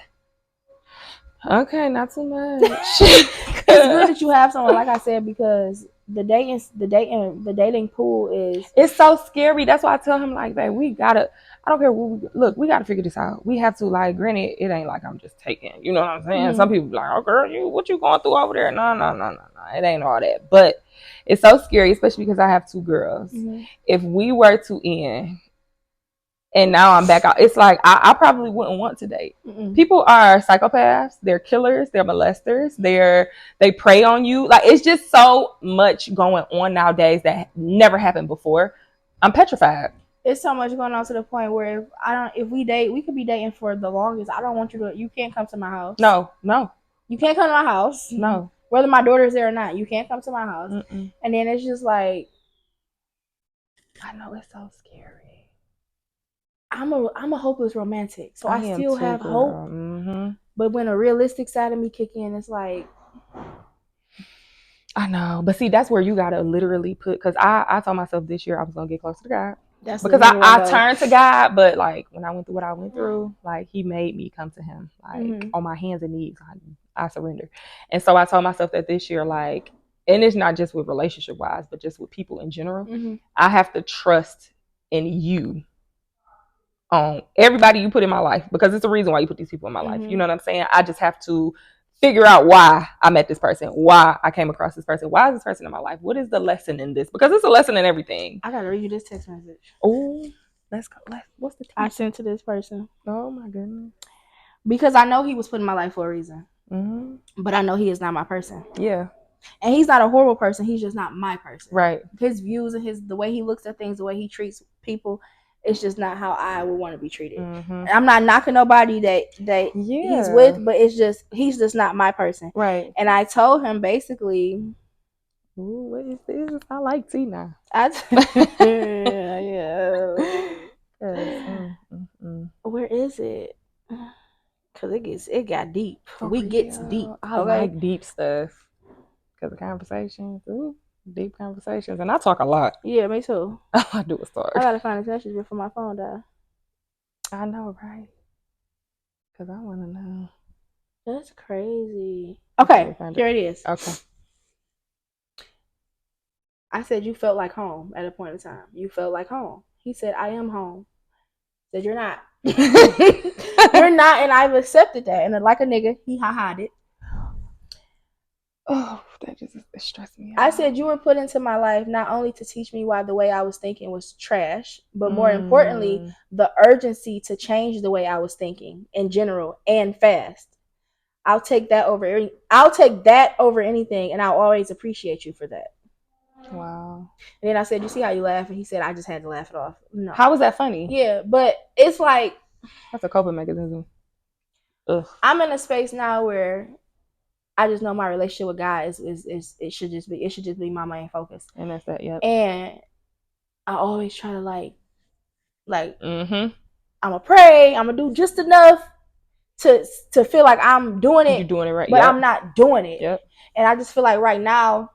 Okay, not too much. It's good that you have someone, like I said, because the dating pool it's so scary. That's why I tell him like, babe, we gotta. I don't care. We gotta figure this out. We have to, like, granted, it ain't like I'm just taking. You know what I'm saying? Mm-hmm. Some people be like, oh girl, what you going through over there? No. It ain't all that. But it's so scary, especially because I have 2 girls. Mm-hmm. If we were to end, and now I'm back out, it's like I probably wouldn't want to date. Mm-mm. People are psychopaths. They're killers. They're molesters. They prey on you. Like, it's just so much going on nowadays that never happened before. I'm petrified. It's so much going on to the point where if we date, we could be dating for the longest. I don't want you can't come to my house. No. You can't come to my house. No. Whether my daughter's there or not, you can't come to my house. Mm-mm. And then it's just like, I know it's so scary. I'm a hopeless romantic, so I still have hope. Mm-hmm. But when a realistic side of me kick in, it's like, I know, but see, that's where you gotta literally put. Because I told myself this year I was gonna get closer to God. That's because I turned to God, but like when I went through what I went through, like He made me come to Him, like on my hands and knees. I surrender, and so I told myself that this year, like, and it's not just with relationship wise, but just with people in general. Mm-hmm. I have to trust in You on everybody you put in my life, because it's the reason why you put these people in my life. You know what I'm saying? I just have to figure out why I met this person, why I came across this person, why is this person in my life, what is the lesson in this? Because it's a lesson in everything. I gotta read you this text message. Oh, let's go. What's the text? I sent to this person. Oh my goodness. Because I know he was put in my life for a reason. Mm-hmm. But I know he is not my person. Yeah. And he's not a horrible person. He's just not my person. Right. His views and the way he looks at things, the way he treats people, it's just not how I would want to be treated. Mm-hmm. I'm not knocking nobody that he's with, but he's just not my person. Right. And I told him basically, ooh, what is this? I like tea now. Where is it? Cause it got deep. Gets deep. I like deep stuff. Cause of conversations. Ooh, deep conversations. And I talk a lot. Yeah, me too. All I do is talk. I gotta find this message before my phone died. I know, right? Cause I wanna know. That's crazy. Okay, here it is. Okay. I said you felt like home at a point in time. You felt like home. He said, I am home. I said, you're not. You're not, and I've accepted that. And like a nigga, he ha-ha'd it. Oh, that just stressed me out. I said you were put into my life not only to teach me why the way I was thinking was trash, but more importantly, the urgency to change the way I was thinking in general and fast. I'll take that over anything, and I'll always appreciate you for that. Wow. And then I said, you see how you laugh? And he said, I just had to laugh it off. No. How was that funny? Yeah, but it's like that's a coping mechanism. Ugh. I'm in a space now where I just know my relationship with God is it should just be my main focus. And that's that, yep. And I always try to like I'm gonna pray, I'm gonna do just enough to feel like I'm doing it. You're doing it right, but I'm not doing it. Yep. And I just feel like right now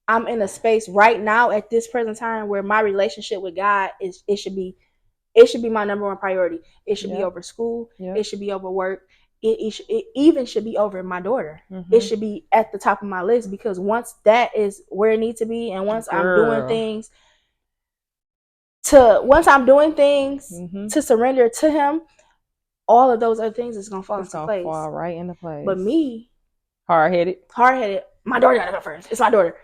I'm in a space right now at this present time where my relationship with God it should be my number one priority. It should be over school. It should be over work. It even should be over my daughter. It should be at the top of my list, because once that is where it needs to be, and once I'm doing things to surrender to him, all of those other things is gonna fall into place. Fall right into place. But me, hard-headed, my daughter gotta go first. It's my daughter.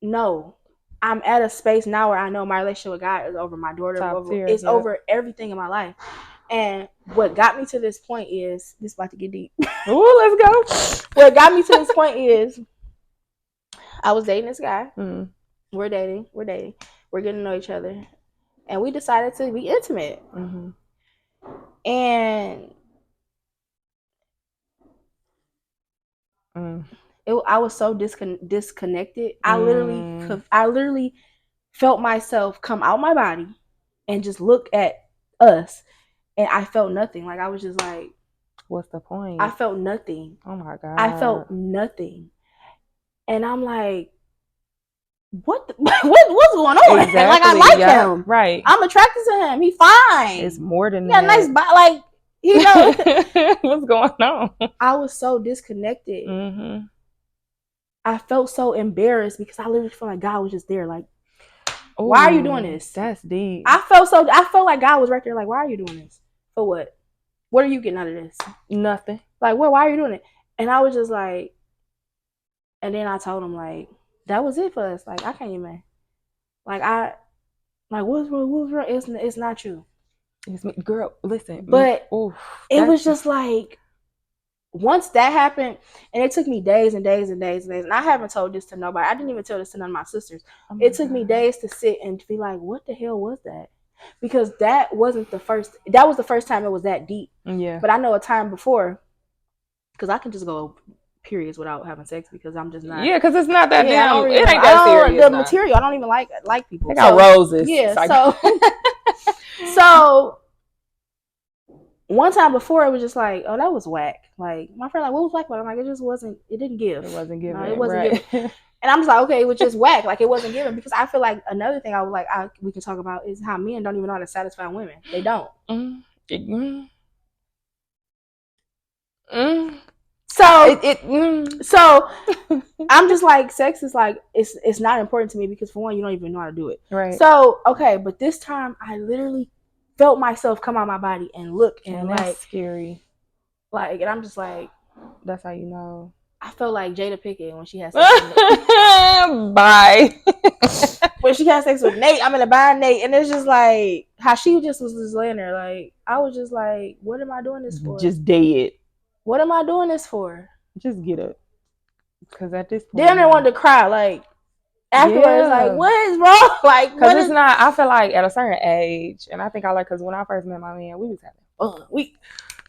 No, I'm at a space now where I know my relationship with God is over my daughter. Over everything in my life. And what got me to this point is, this is about to get deep. Ooh, let's go. What got me to this point is, I was dating this guy. We're dating. We're getting to know each other. And we decided to be intimate. And I was so disconnected. I literally felt myself come out my body and just look at us, and I felt nothing. Like, I was just like, what's the point? I felt nothing. Oh my God. I felt nothing. And I'm like, what's going on? Exactly. Like, I like him. Right. I'm attracted to him. He fine. It's more than that. Nice body. Like, what's going on? I was so disconnected. I felt so embarrassed because I literally felt like God was just there. Like, why are you doing this? That's deep. I felt like God was right there. Like, why are you doing this? For what? What are you getting out of this? Nothing. Like, what? Why are you doing it? And I was just like, and then I told him, like, that was it for us. Like, I can't even. What's wrong? It's not you. It's me, girl. Listen, but it was just like, once that happened, and it took me days and days and days and days, and I haven't told this to nobody. I didn't even tell this to none of my sisters. It took me days to sit and be like, what the hell was that? Because that was the first time it was that deep. Yeah. But I know a time before, because I can just go periods without having sex, because I'm just not. Yeah, because it's not that damn. It ain't that serious. The material, I don't even like people. They got roses. Yeah. So one time before, it was just like, oh, that was whack. Like, my friend, like, what was whack about it? I'm like, it just wasn't. It didn't give. It wasn't giving. No, it wasn't giving. And I'm just like, okay, it was just whack. Like, it wasn't given. Because I feel like another thing we can talk about is how men don't even know how to satisfy women. They don't. So I'm just like, sex is like, it's not important to me, because for one, you don't even know how to do it. Right. So, okay, but this time I literally felt myself come out my body and look and that's scary. and I'm just like, that's how you know. I felt like Jada Pinkett when she had sex with Nate. Bye. When she had sex with Nate, I'm in a bind Nate, and it's just like how she just was laying there. Like I was just like, what am I doing this for? Just dead. What am I doing this for? Just get up. Because at this point, damn, I wanted to cry. Like afterwards, like what is wrong? Like because it's not. I feel like at a certain age, and I think I like because when I first met my man, we was having fun. We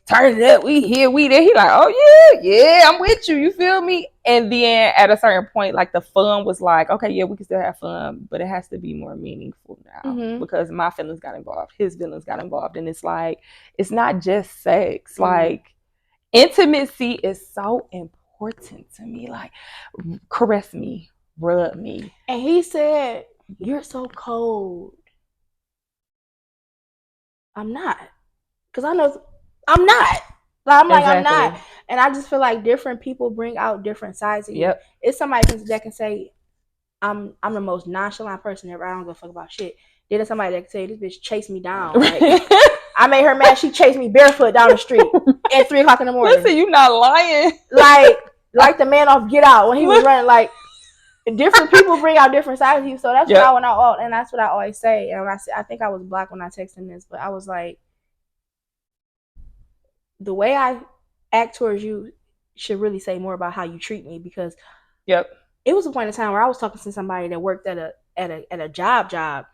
turned it up. We here, we there. He like, oh yeah, I'm with you. You feel me? And then at a certain point, like the fun was like, okay, yeah, we can still have fun, but it has to be more meaningful now because my feelings got involved, his feelings got involved, and it's like it's not just sex. Like intimacy is so important to me. Like caress me, rub me. And he said, "You're so cold." I'm not, because I know I'm not. Like, I'm like, I'm not. And I just feel like different people bring out different sides of you. Yep. It's somebody that can say, I'm the most nonchalant person ever. I don't give a fuck about shit. Then there's somebody that can say, this bitch chased me down. Like, I made her mad. She chased me barefoot down the street at 3 o'clock in the morning. Listen, you not lying. Like the man off Get Out when he was running. Like, different people bring out different sides of you. So that's what I went out, and that's what I always say. And I think I was black when I texted him this, but I was like, the way I act towards you should really say more about how you treat me, because it was a point in time where I was talking to somebody that worked at a job.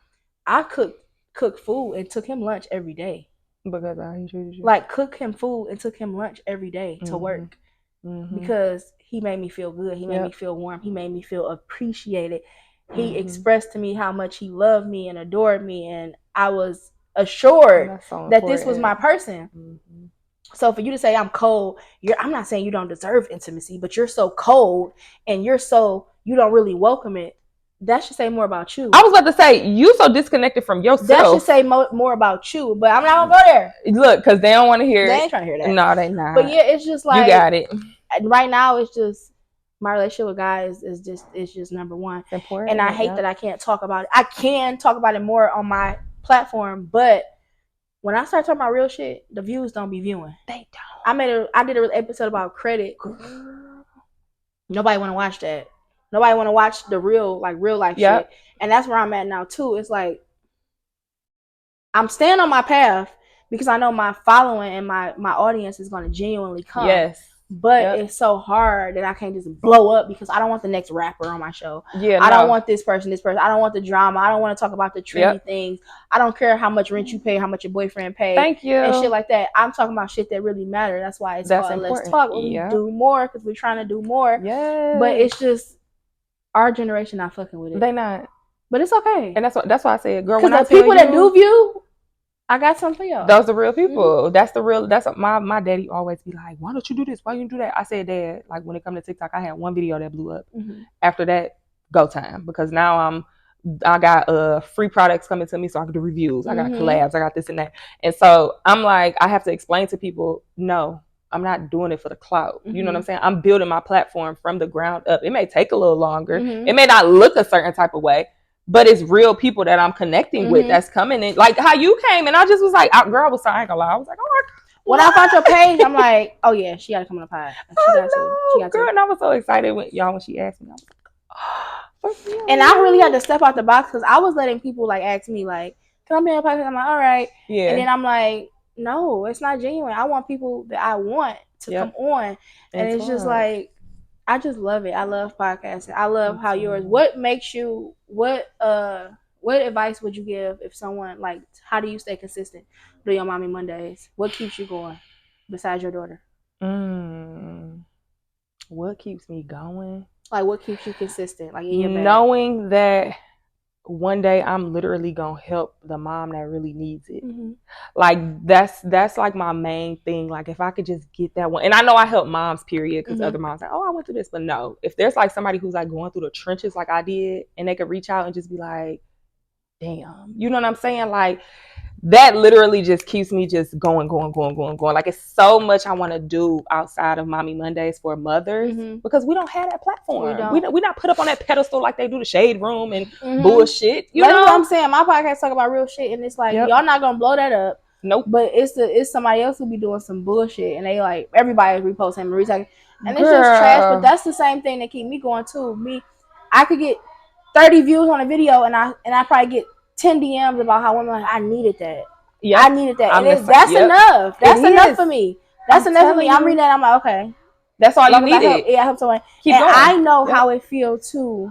I cooked food and took him lunch every day. Because how he treated you? Like cook him food and took him lunch every day to work. Because he made me feel good. He made me feel warm. He made me feel appreciated. He expressed to me how much he loved me and adored me, and I was assured that this was my person. So for you to say I'm cold, I'm not saying you don't deserve intimacy, but you're so cold and you don't really welcome it. That should say more about you. I was about to say, you so disconnected from yourself. That should say more about you, but I'm not gonna go there. Look, because they don't want to hear it. They ain't trying to hear that. No, they not. But yeah, it's just like, you got it. Right now, it's just my relationship with guys is just number one. It's important. And I hate that I can't talk about it. I can talk about it more on my platform, but when I start talking about real shit, the views don't be viewing. They don't. I did an episode about credit. Nobody want to watch that. Nobody want to watch the real life shit. And that's where I'm at now too. It's like I'm staying on my path because I know my following and my audience is going to genuinely come. Yes. But it's so hard that I can't just blow up because I don't want the next rapper on my show. I don't want this person. I don't want the drama. I don't want to talk about the trendy things. I don't care how much rent you pay, how much your boyfriend pays. Thank you. And shit like that. I'm talking about shit that really matter. That's why it's called important. Let's Talk. We do more because we're trying to do more. Yeah. But it's just our generation not fucking with it. They not. But it's okay. And that's why I said, girl, because the people that do view, I got something for y'all. Those are real people. That's my daddy always be like, why don't you do this? Why you do that? I said, Dad, like when it comes to TikTok, I had one video that blew up. After that, go time. Because now I got free products coming to me so I can do reviews. I got collabs. I got this and that. And so I'm like, I have to explain to people, no, I'm not doing it for the clout. You know what I'm saying? I'm building my platform from the ground up. It may take a little longer. It may not look a certain type of way. But it's real people that I'm connecting with that's coming in. Like how you came and I just was like, girl, I was sorry, I ain't gonna lie. I was like, oh, when I found your page, I'm like, oh yeah, she gotta come on the pod. She got to. And I was so excited when she asked me. I was like, oh, and I really had to step out the box because I was letting people like ask me like, can I be on the podcast? I'm like, all right. Yeah. And then I'm like, no, it's not genuine. I want people that I want to come on. And it's just like, I just love it. I love podcasting. I love how yours. What makes you? What advice would you give if someone like? How do you stay consistent doing your Mommy Mondays? What keeps you going besides your daughter? What keeps me going? Like what keeps you consistent? Like in your bed? Knowing that one day I'm literally gonna help the mom that really needs it. Like that's like my main thing. Like if I could just get that one, and I know I help moms, period, because other moms like, oh, I went through this, but no, if there's like somebody who's like going through the trenches like I did, and they could reach out and just be like, damn, you know what I'm saying? Like that literally just keeps me just going. Like, it's so much I want to do outside of Mommy Mondays for mothers because we don't have that platform. We not put up on that pedestal like they do the Shade Room and bullshit. You know what I'm saying? My podcast talk about real shit, and it's like y'all not gonna blow that up. Nope. But it's somebody else who be doing some bullshit, and they like everybody reposting and reposting, and it's just trash. But that's the same thing that keep me going too. I could get 30 views on a video, and I probably get 10 DMs about how women like, I needed that. Yeah, I needed that. And that's enough. That's enough for me. That's enough for me. I'm reading that. I'm like, okay. That's all you needed. I help someone. Keep going. I know how it feels too.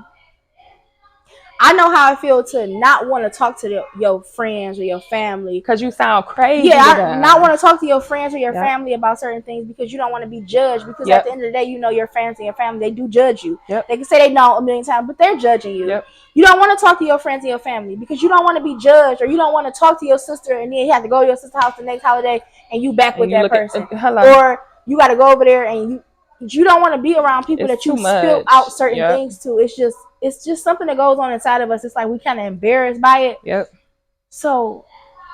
I know how I feel to not want to talk to your friends or your family. Because you sound crazy. Yeah, I not want to talk to your friends or your family about certain things because you don't want to be judged. Because at the end of the day, you know your friends and your family, they do judge you. They can say they know a million times, but they're judging you. You don't want to talk to your friends and your family because you don't want to be judged, or you don't want to talk to your sister and then you have to go to your sister's house the next holiday and you back with that person. Or you got to go over there and you don't want to be around people that you spill out certain things to. It's just something that goes on inside of us. It's like we kind of embarrassed by it. So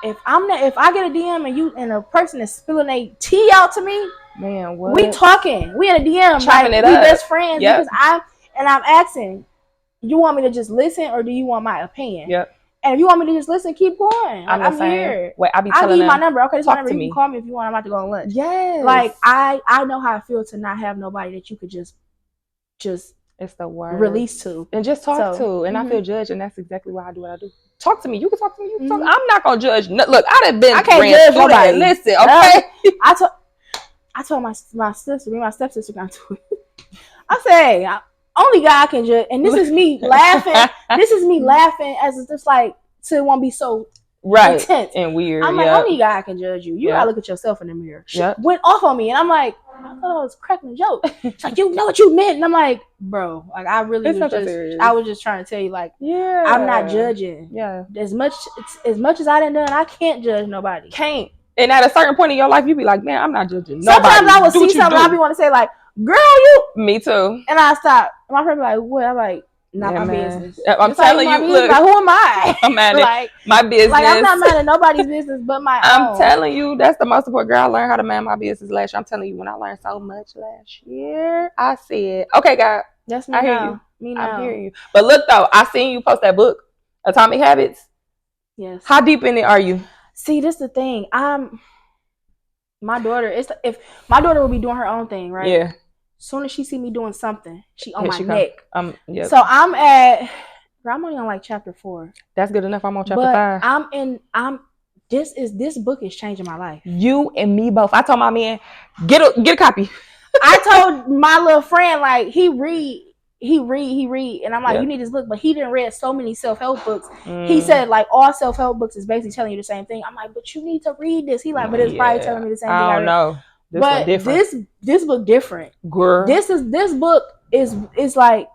if I get a DM and a person is spilling a tea out to me, man, what? We talking. We in a DM, like we best friends because I'm asking, you want me to just listen or do you want my opinion? And if you want me to just listen, keep going. Like, I'm here. Wait, I'll give you my number. Okay, this is my number. You can call me if you want. I'm about to go on lunch. Yes. Like I know how it feels to not have nobody that you could just it's the word release to and just talk to. And I feel judged, and that's exactly why I do what I do. Talk to me. You can talk to me. You can talk. I'm not gonna judge. Look, I can't judge nobody. Listen, okay. I told my sister, me and my stepsister got to it. I say, only God can judge, and this is me laughing. This is me laughing as it's just like so it won't be so intense and weird. I'm like, only God can judge you. You gotta look at yourself in the mirror. Went off on me, and I'm like, I thought I was cracking a joke. It's like, you know what you meant, and I'm like, bro, like I really I was just trying to tell you, like, I'm not judging. As much as I done, I can't judge nobody. Can't. And at a certain point in your life, you be like, man, I'm not judging nobody. Sometimes I will see something, I be want to say like, girl, you. Me too. And I stop. My friend be like, what? I'm like, not my business. I'm telling you, look. Like, who am I? I'm mad at my business. Like, I'm not mad at nobody's business but my own. I'm telling you, that's the most important. Girl, I learned how to man my business last year. I'm telling you, when I learned so much last year, I said, okay, God. That's me. I hear you. Me now. I hear you. But look, though, I seen you post that book, Atomic Habits. Yes. How deep in it are you? See, this is the thing. My daughter, if my daughter will be doing her own thing, right? Yeah. Soon as she see me doing something, she on my neck. Yep. So I'm only on like chapter 4. That's good enough. I'm on chapter 5. This book is changing my life. You and me both. I told my man, get a copy. I told my little friend, like, he read, and I'm like, you need this book, but he didn't read so many self-help books. He said like all self-help books is basically telling you the same thing. I'm like, but you need to read this. He like, but it's probably telling me the same thing. I don't know. But this book different. Girl. This book is like,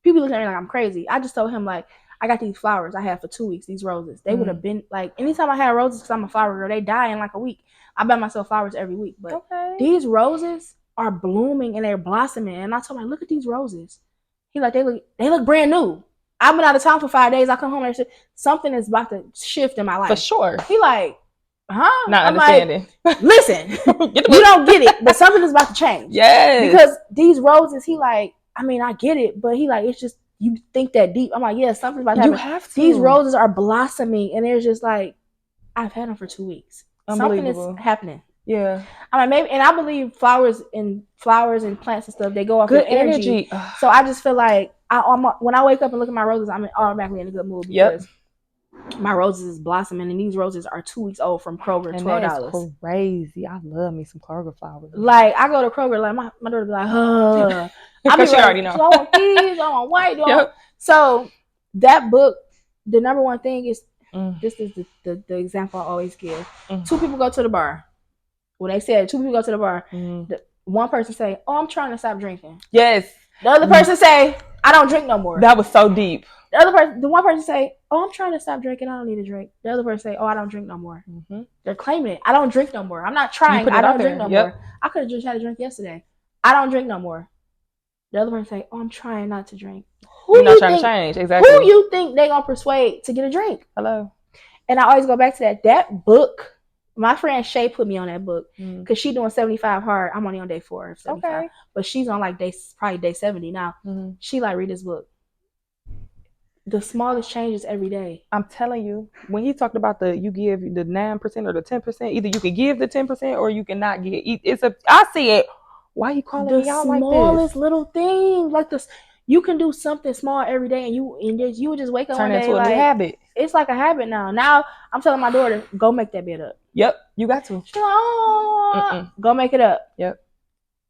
people look at me like I'm crazy. I just told him, like, I got these flowers I had for 2 weeks, these roses. They would have been like, anytime I had roses, because I'm a flower girl, they die in like a week. I buy myself flowers every week. But these roses are blooming and they're blossoming. And I told him, look at these roses. He like, they look brand new. I've been out of town for 5 days. I come home and something is about to shift in my life. For sure. He like, huh? Not understanding. Like, listen, you don't get it, but something is about to change. Yes. Because these roses, he like, I mean, I get it, but he like, it's just, you think that deep. I'm like, yeah, something's about to happen. You have to. These roses are blossoming, and they're just like, I've had them for 2 weeks. Something is happening. Yeah. I mean, maybe, and I believe flowers and plants and stuff, they go off good of energy. So I just feel like when I wake up and look at my roses, I'm automatically in a good mood because my roses is blossoming, and these roses are 2 weeks old from Kroger, and $12. That's crazy. I love me some Kroger flowers. Like, I go to Kroger, like my daughter be like, I be she already know. So I want these, I want white. So that book, the number one thing is, this is the example I always give. 2 people go to the bar. When they said 2 people go to the bar, one person say, "Oh, I'm trying to stop drinking." Yes. The other person say, "I don't drink no more." That was so deep. The one person say, "Oh, I'm trying to stop drinking. I don't need to drink." The other person say, "Oh, I don't drink no more." They're claiming it. I don't drink no more. I'm not trying. I don't drink no more. I could have just had a drink yesterday. I don't drink no more. The other person say, "Oh, I'm trying not to drink." You're not trying to change. Exactly. Who you think they gonna persuade to get a drink? Hello. And I always go back to that book. My friend Shay put me on that book Mm. because she's doing 75 hard. I'm only on day 4 of 75, Okay. but she's on like probably day 70 now. Mm-hmm. She like read this book. The smallest changes every day. I'm telling you, when he talked about you give the 9% or the 10%, either you can give the 10% or you cannot give. I see it. Why you calling me out like this? The smallest little thing, like this. You can do something small every day, and you would just wake up Turn one day into a like new habit. It's like a habit now. Now I'm telling my daughter, go make that bed up. Yep, you got to. She's like, oh, go make it up. Yep.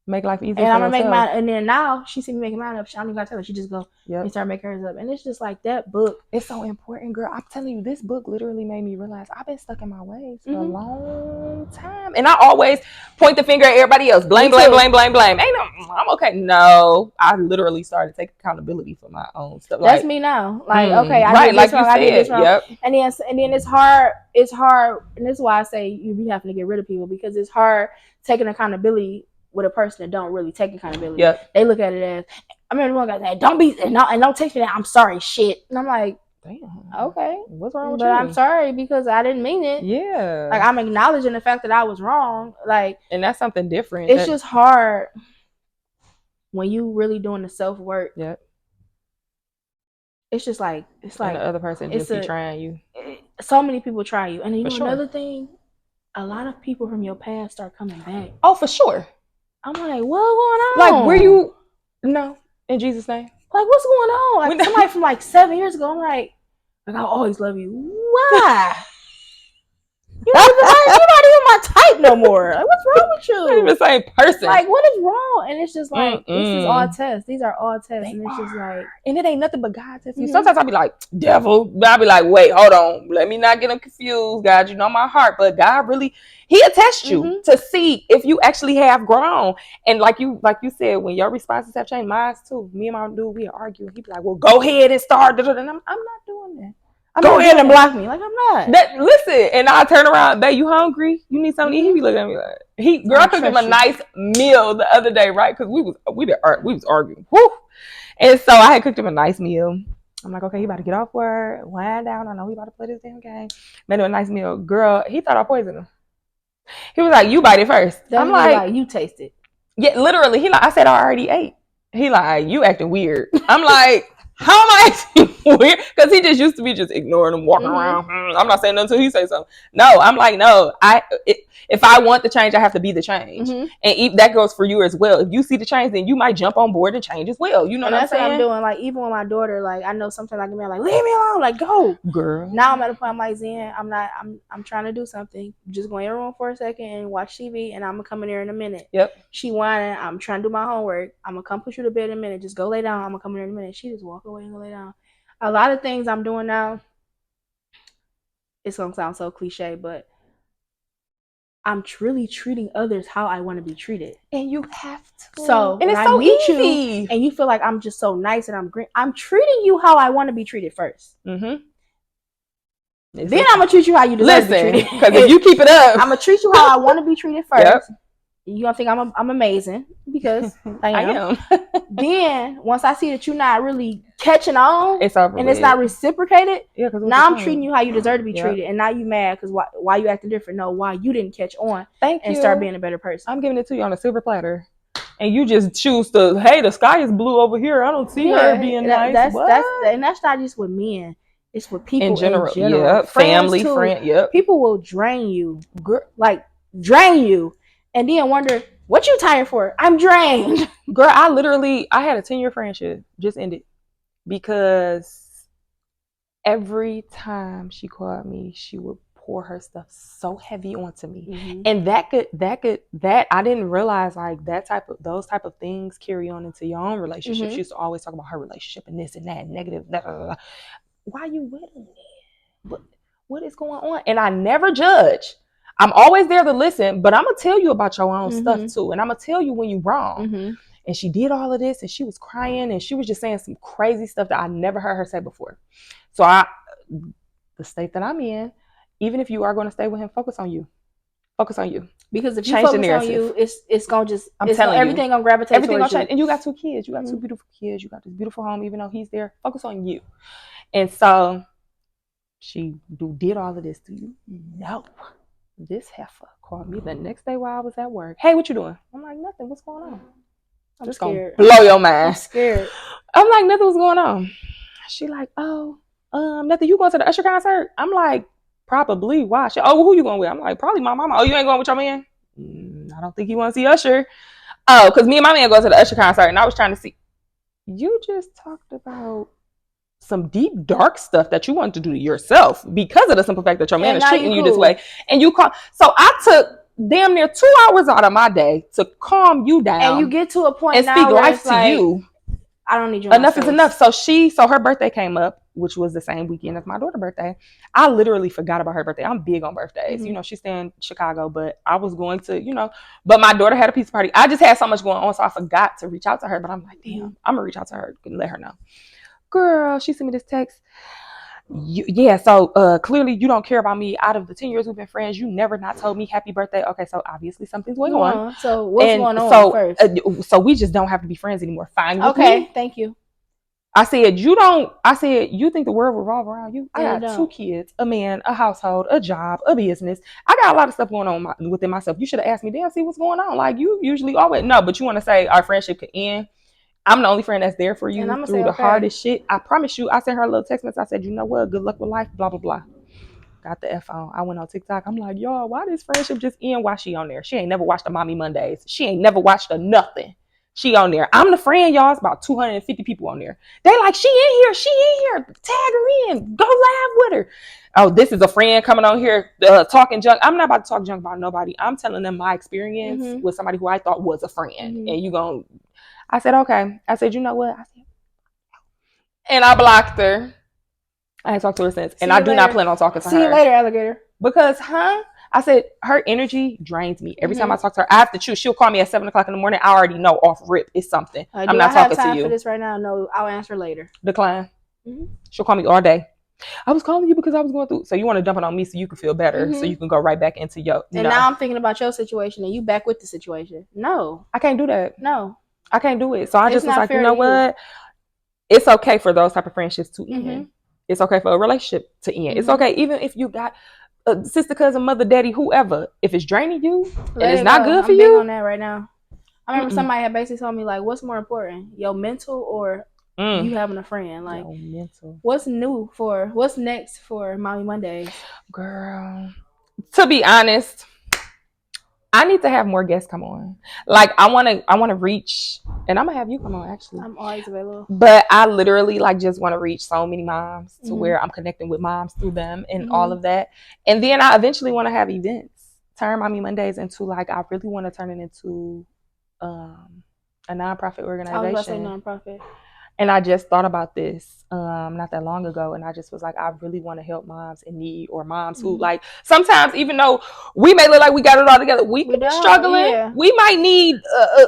Make life easier. And for I'm gonna yourself. make mine. And then now she see me making mine up. I don't even gotta tell her. She just go and start making hers up. And it's just like that book. It's so important, girl. I'm telling you, this book literally made me realize I've been stuck in my ways for a long time. And I always point the finger at everybody else. Blame. Ain't no, I'm okay. No, I literally started taking accountability for my own stuff. That's me now. Like, okay, I did this wrong. I did this wrong. Yep. And then it's hard. It's hard. And this is why I say you be having to get rid of people, because it's hard taking accountability with a person that don't really take accountability. Yep. They look at it as, I remember one guy said, don't text me that I'm sorry shit. And I'm like, damn, okay. What's wrong with you? But I'm sorry because I didn't mean it. Yeah. Like, I'm acknowledging the fact that I was wrong. Like, and that's something different. It's just hard when you really doing the self-work. Yep. It's just like, it's like and the other person just be trying you. So many people try you. And you know sure. Another thing, a lot of people from your past start coming back. Oh, for sure. I'm like, what's going on? Like, were you? No, in Jesus' name. Like, what's going on? Like, somebody from like 7 years ago. I'm like, I'll always love you. Why? You're not even my type no more. Like, what's wrong with you? You're not even the same person. Like, what is wrong? And it's just like, this is all tests. These are all tests. And it's just like, and it ain't nothing but God testing you. Sometimes I'll be like, devil. I'll be like, wait, hold on. Let me not get them confused. God, you know my heart. but God really, he'll test you to see if you actually have grown. And like you said, when your responses have changed, mine too. Me and my dude, we argue. He'd be like, well, go ahead and start. And I'm not doing that. Go ahead and block me. Like, I'm not. Listen, and I turn around, babe, you hungry? You need something to eat? He be looking at me like, I cooked him a nice meal the other day, right? Because we was arguing. Whew. And so I had cooked him a nice meal. I'm like, okay, he about to get off work, wind down. I know he about to play this damn game. Made him a nice meal. Girl, he thought I poisoned him. He was like, you bite it first. I'm like, you taste it. Yeah, literally. I said I already ate. He like, you acting weird. I'm like, how am I acting weird? Because he just used to be just ignoring him, walking around. I'm not saying nothing until he says something. No, I'm like, no. If I want the change, I have to be the change. And that goes for you as well. If you see the change, then you might jump on board and change as well. You know what I'm saying? That's what I'm doing. Like, even with my daughter, like, I know sometimes I can be like, leave me alone. Like, go. Girl. Now I'm at a point, I'm like, Zen, I'm trying to do something. Just go in your room for a second and watch TV, and I'm going to come in here in a minute. Yep. She whining. I'm trying to do my homework. I'm going to come put you to bed in a minute. Just go lay down. I'm going to come in here in a minute. She just walk away and go lay down. A lot of things I'm doing now, it's going to sound so cliche, but I'm truly treating others how I want to be treated. And you have to. So and when it's so I meet easy. you and you feel like I'm just so nice and I'm great, I'm treating you how I want to be treated first. Then I'm going to treat you how you deserve to be treated. Because if you keep it up, I'm going to treat you how I want to be treated first. Yep. You're going to think I'm amazing because I am. Then once I see that you're not really catching on it's not reciprocated, now I'm treating you how you deserve to be treated. And now you mad because why you acting different? No, why you didn't catch on and start being a better person. I'm giving it to you on a silver platter. And you just choose to, hey, the sky is blue over here. I don't see her being nice. And that's not just with men. It's with people in general. Yeah, family, friends. Yep. People will drain you. Like, drain you. And then wonder, what you tired for? I'm drained. Girl, I had a 10-year friendship just ended because every time she called me, she would pour her stuff so heavy onto me. And that I didn't realize like those type of things carry on into your own relationship. She used to always talk about her relationship and this and that and negative. Blah, blah, blah. Why you with me? What is going on? And I never judge. I'm always there to listen, but I'm going to tell you about your own stuff too. And I'm going to tell you when you're wrong. And she did all of this and she was crying and she was just saying some crazy stuff that I never heard her say before. So the state that I'm in, even if you are going to stay with him, focus on you. Focus on you. Because if you focus on you, it's going to just, everything going to gravitate everything towards gonna you. change. And you got 2 kids. You got 2 beautiful kids. You got this beautiful home, even though he's there. Focus on you. And so she did all of this to you? No. This heifer called me the next day while I was at work. Hey, what you doing? I'm like, nothing. What's going on? I'm Just scared. gonna blow your I'm mind. scared. I'm like, nothing was going on. She like, oh, nothing. You going to the Usher concert? I'm like, probably. Why? She, oh, who you going with? I'm like, probably my mama. Oh, you ain't going with your man? I don't think you want to see Usher. Oh, because me and my man go to the Usher concert, and I was trying to see. You just talked about some deep, dark stuff that you wanted to do to yourself because of the simple fact that your man is treating you this way. And you call. So I took damn near 2 hours out of my day to calm you down. And you get to a point and now speak where life it's to like, you. I don't need you. Enough is enough. So her birthday came up, which was the same weekend as my daughter's birthday. I literally forgot about her birthday. I'm big on birthdays. Mm-hmm. She's in Chicago, but I was going to, but my daughter had a pizza party. I just had so much going on, so I forgot to reach out to her. But I'm like, damn, I'm gonna reach out to her and let her know. Girl, she sent me this text. So clearly you don't care about me. Out of the 10 years we've been friends, you never not told me happy birthday. Okay, so obviously something's going on. So what's going on first? So we just don't have to be friends anymore. Fine with me. Okay, thank you. I said, you think the world revolves around you? I got 2 kids, a man, a household, a job, a business. I got a lot of stuff going on within myself. You should have asked me, damn, see what's going on. Like, you usually always, no, but you want to say our friendship could end. I'm the only friend that's there for you through the hardest shit. I promise you. I sent her a little text message. I said, you know what? Good luck with life, blah, blah, blah. Got the F on. I went on TikTok. I'm like, y'all, why this friendship just end? Why she on there? She ain't never watched the Mommy Mondays. She ain't never watched a nothing. She on there. I'm the friend, y'all. It's about 250 people on there. They like, she in here. She in here. Tag her in. Go live with her. Oh, this is a friend coming on here talking junk. I'm not about to talk junk about nobody. I'm telling them my experience with somebody who I thought was a friend. And you gonna... I said, okay. I said, you know what? And I blocked her. I ain't talked to her since. And I do not plan on talking to her. See you later, alligator. Because, I said, her energy drains me. Every time I talk to her, I have to choose. She'll call me at 7 o'clock in the morning. I already know off rip it's something. I'm not talking to you. I have time for this right now. No, I'll answer later. Decline. She'll call me all day. I was calling you because I was going through. So you want to dump it on me so you can feel better, so you can go right back into your. And now I'm thinking about your situation, and you back with the situation. No, I can't do that. No, I can't do it. So I just was like, you know what? It's okay for those type of friendships to end. It's okay for a relationship to end. It's okay even if you got a sister, cousin, mother, daddy, whoever. If it's draining you and it's not good for you. I'm on that right now. I remember somebody had basically told me, like, what's more important, your mental or you having a friend? Like, mental. What's next for Mommy Mondays? Girl, to be honest, I need to have more guests come on. Like, I want to reach, and I'm gonna have you come on. Actually, I'm always available. But I literally just want to reach so many moms to where I'm connecting with moms through them and all of that. And then I eventually want to have events. Turn Mommy Mondays into I really want to turn it into a nonprofit organization. I was about to say nonprofit. And I just thought about this not that long ago, and I just was like, I really want to help moms in need, or moms who sometimes, even though we may look like we got it all together, we could be struggling. Yeah. We might need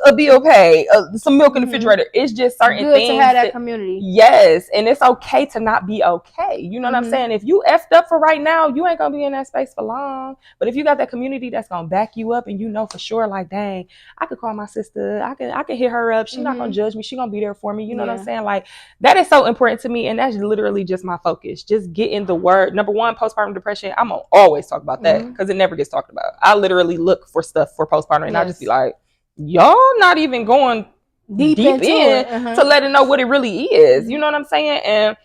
a bill paid, some milk in the refrigerator. It's just certain things. Good to have that community. Yes, and it's okay to not be okay. You know what I'm saying? If you effed up for right now, you ain't gonna be in that space for long. But if you got that community that's gonna back you up, and you know for sure, like, dang, I could call my sister. I can hit her up. She's not gonna judge me. She's gonna be there for me. You know what I'm saying? Like, that is so important to me, and that's literally just my focus. Just getting the word. Number one, postpartum depression. I'm gonna always talk about that because it never gets talked about. I literally look for stuff for postpartum, and I just be like, y'all not even going deep in to let it know what it really is. You know what I'm saying? And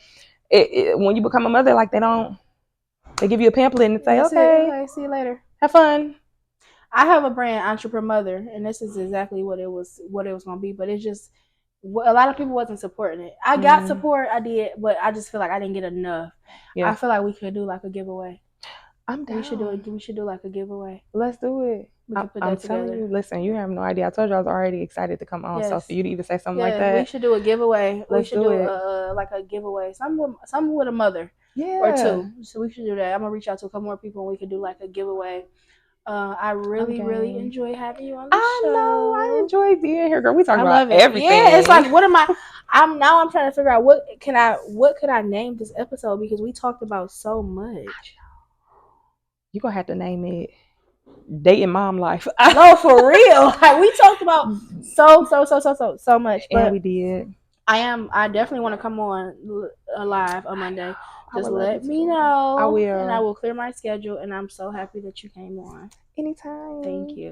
when you become a mother, like, they give you a pamphlet and say, okay, see you later, have fun. I have a brand, Entrepreneur Mother, and this is exactly what it was gonna be, but it's just a lot of people wasn't supporting it. I got support, I did, but I just feel like I didn't get enough. I feel like we could do like a giveaway. I'm down. We should do like a giveaway. Let's do it. I'm telling you, listen, you have no idea. I told you I was already excited to come on. So for you to even say something like that, we should do a giveaway. Let's do it. Like a giveaway. Something with a mother, or two. So we should do that. I'm gonna reach out to a couple more people, and we could do like a giveaway. I really enjoy having you on the show. I know. I enjoy being here, girl. We talk about everything. Yeah, it's like, what am I? I'm trying to figure out what could I name this episode, because we talked about so much. You're gonna have to name it Dating Mom Life. No, for real. Like, we talked about so much. And we did. I definitely want to come on live on Monday. Just would love let you me to. know. I will. And I will clear my schedule. And I'm so happy that you came on. Anytime. Thank you.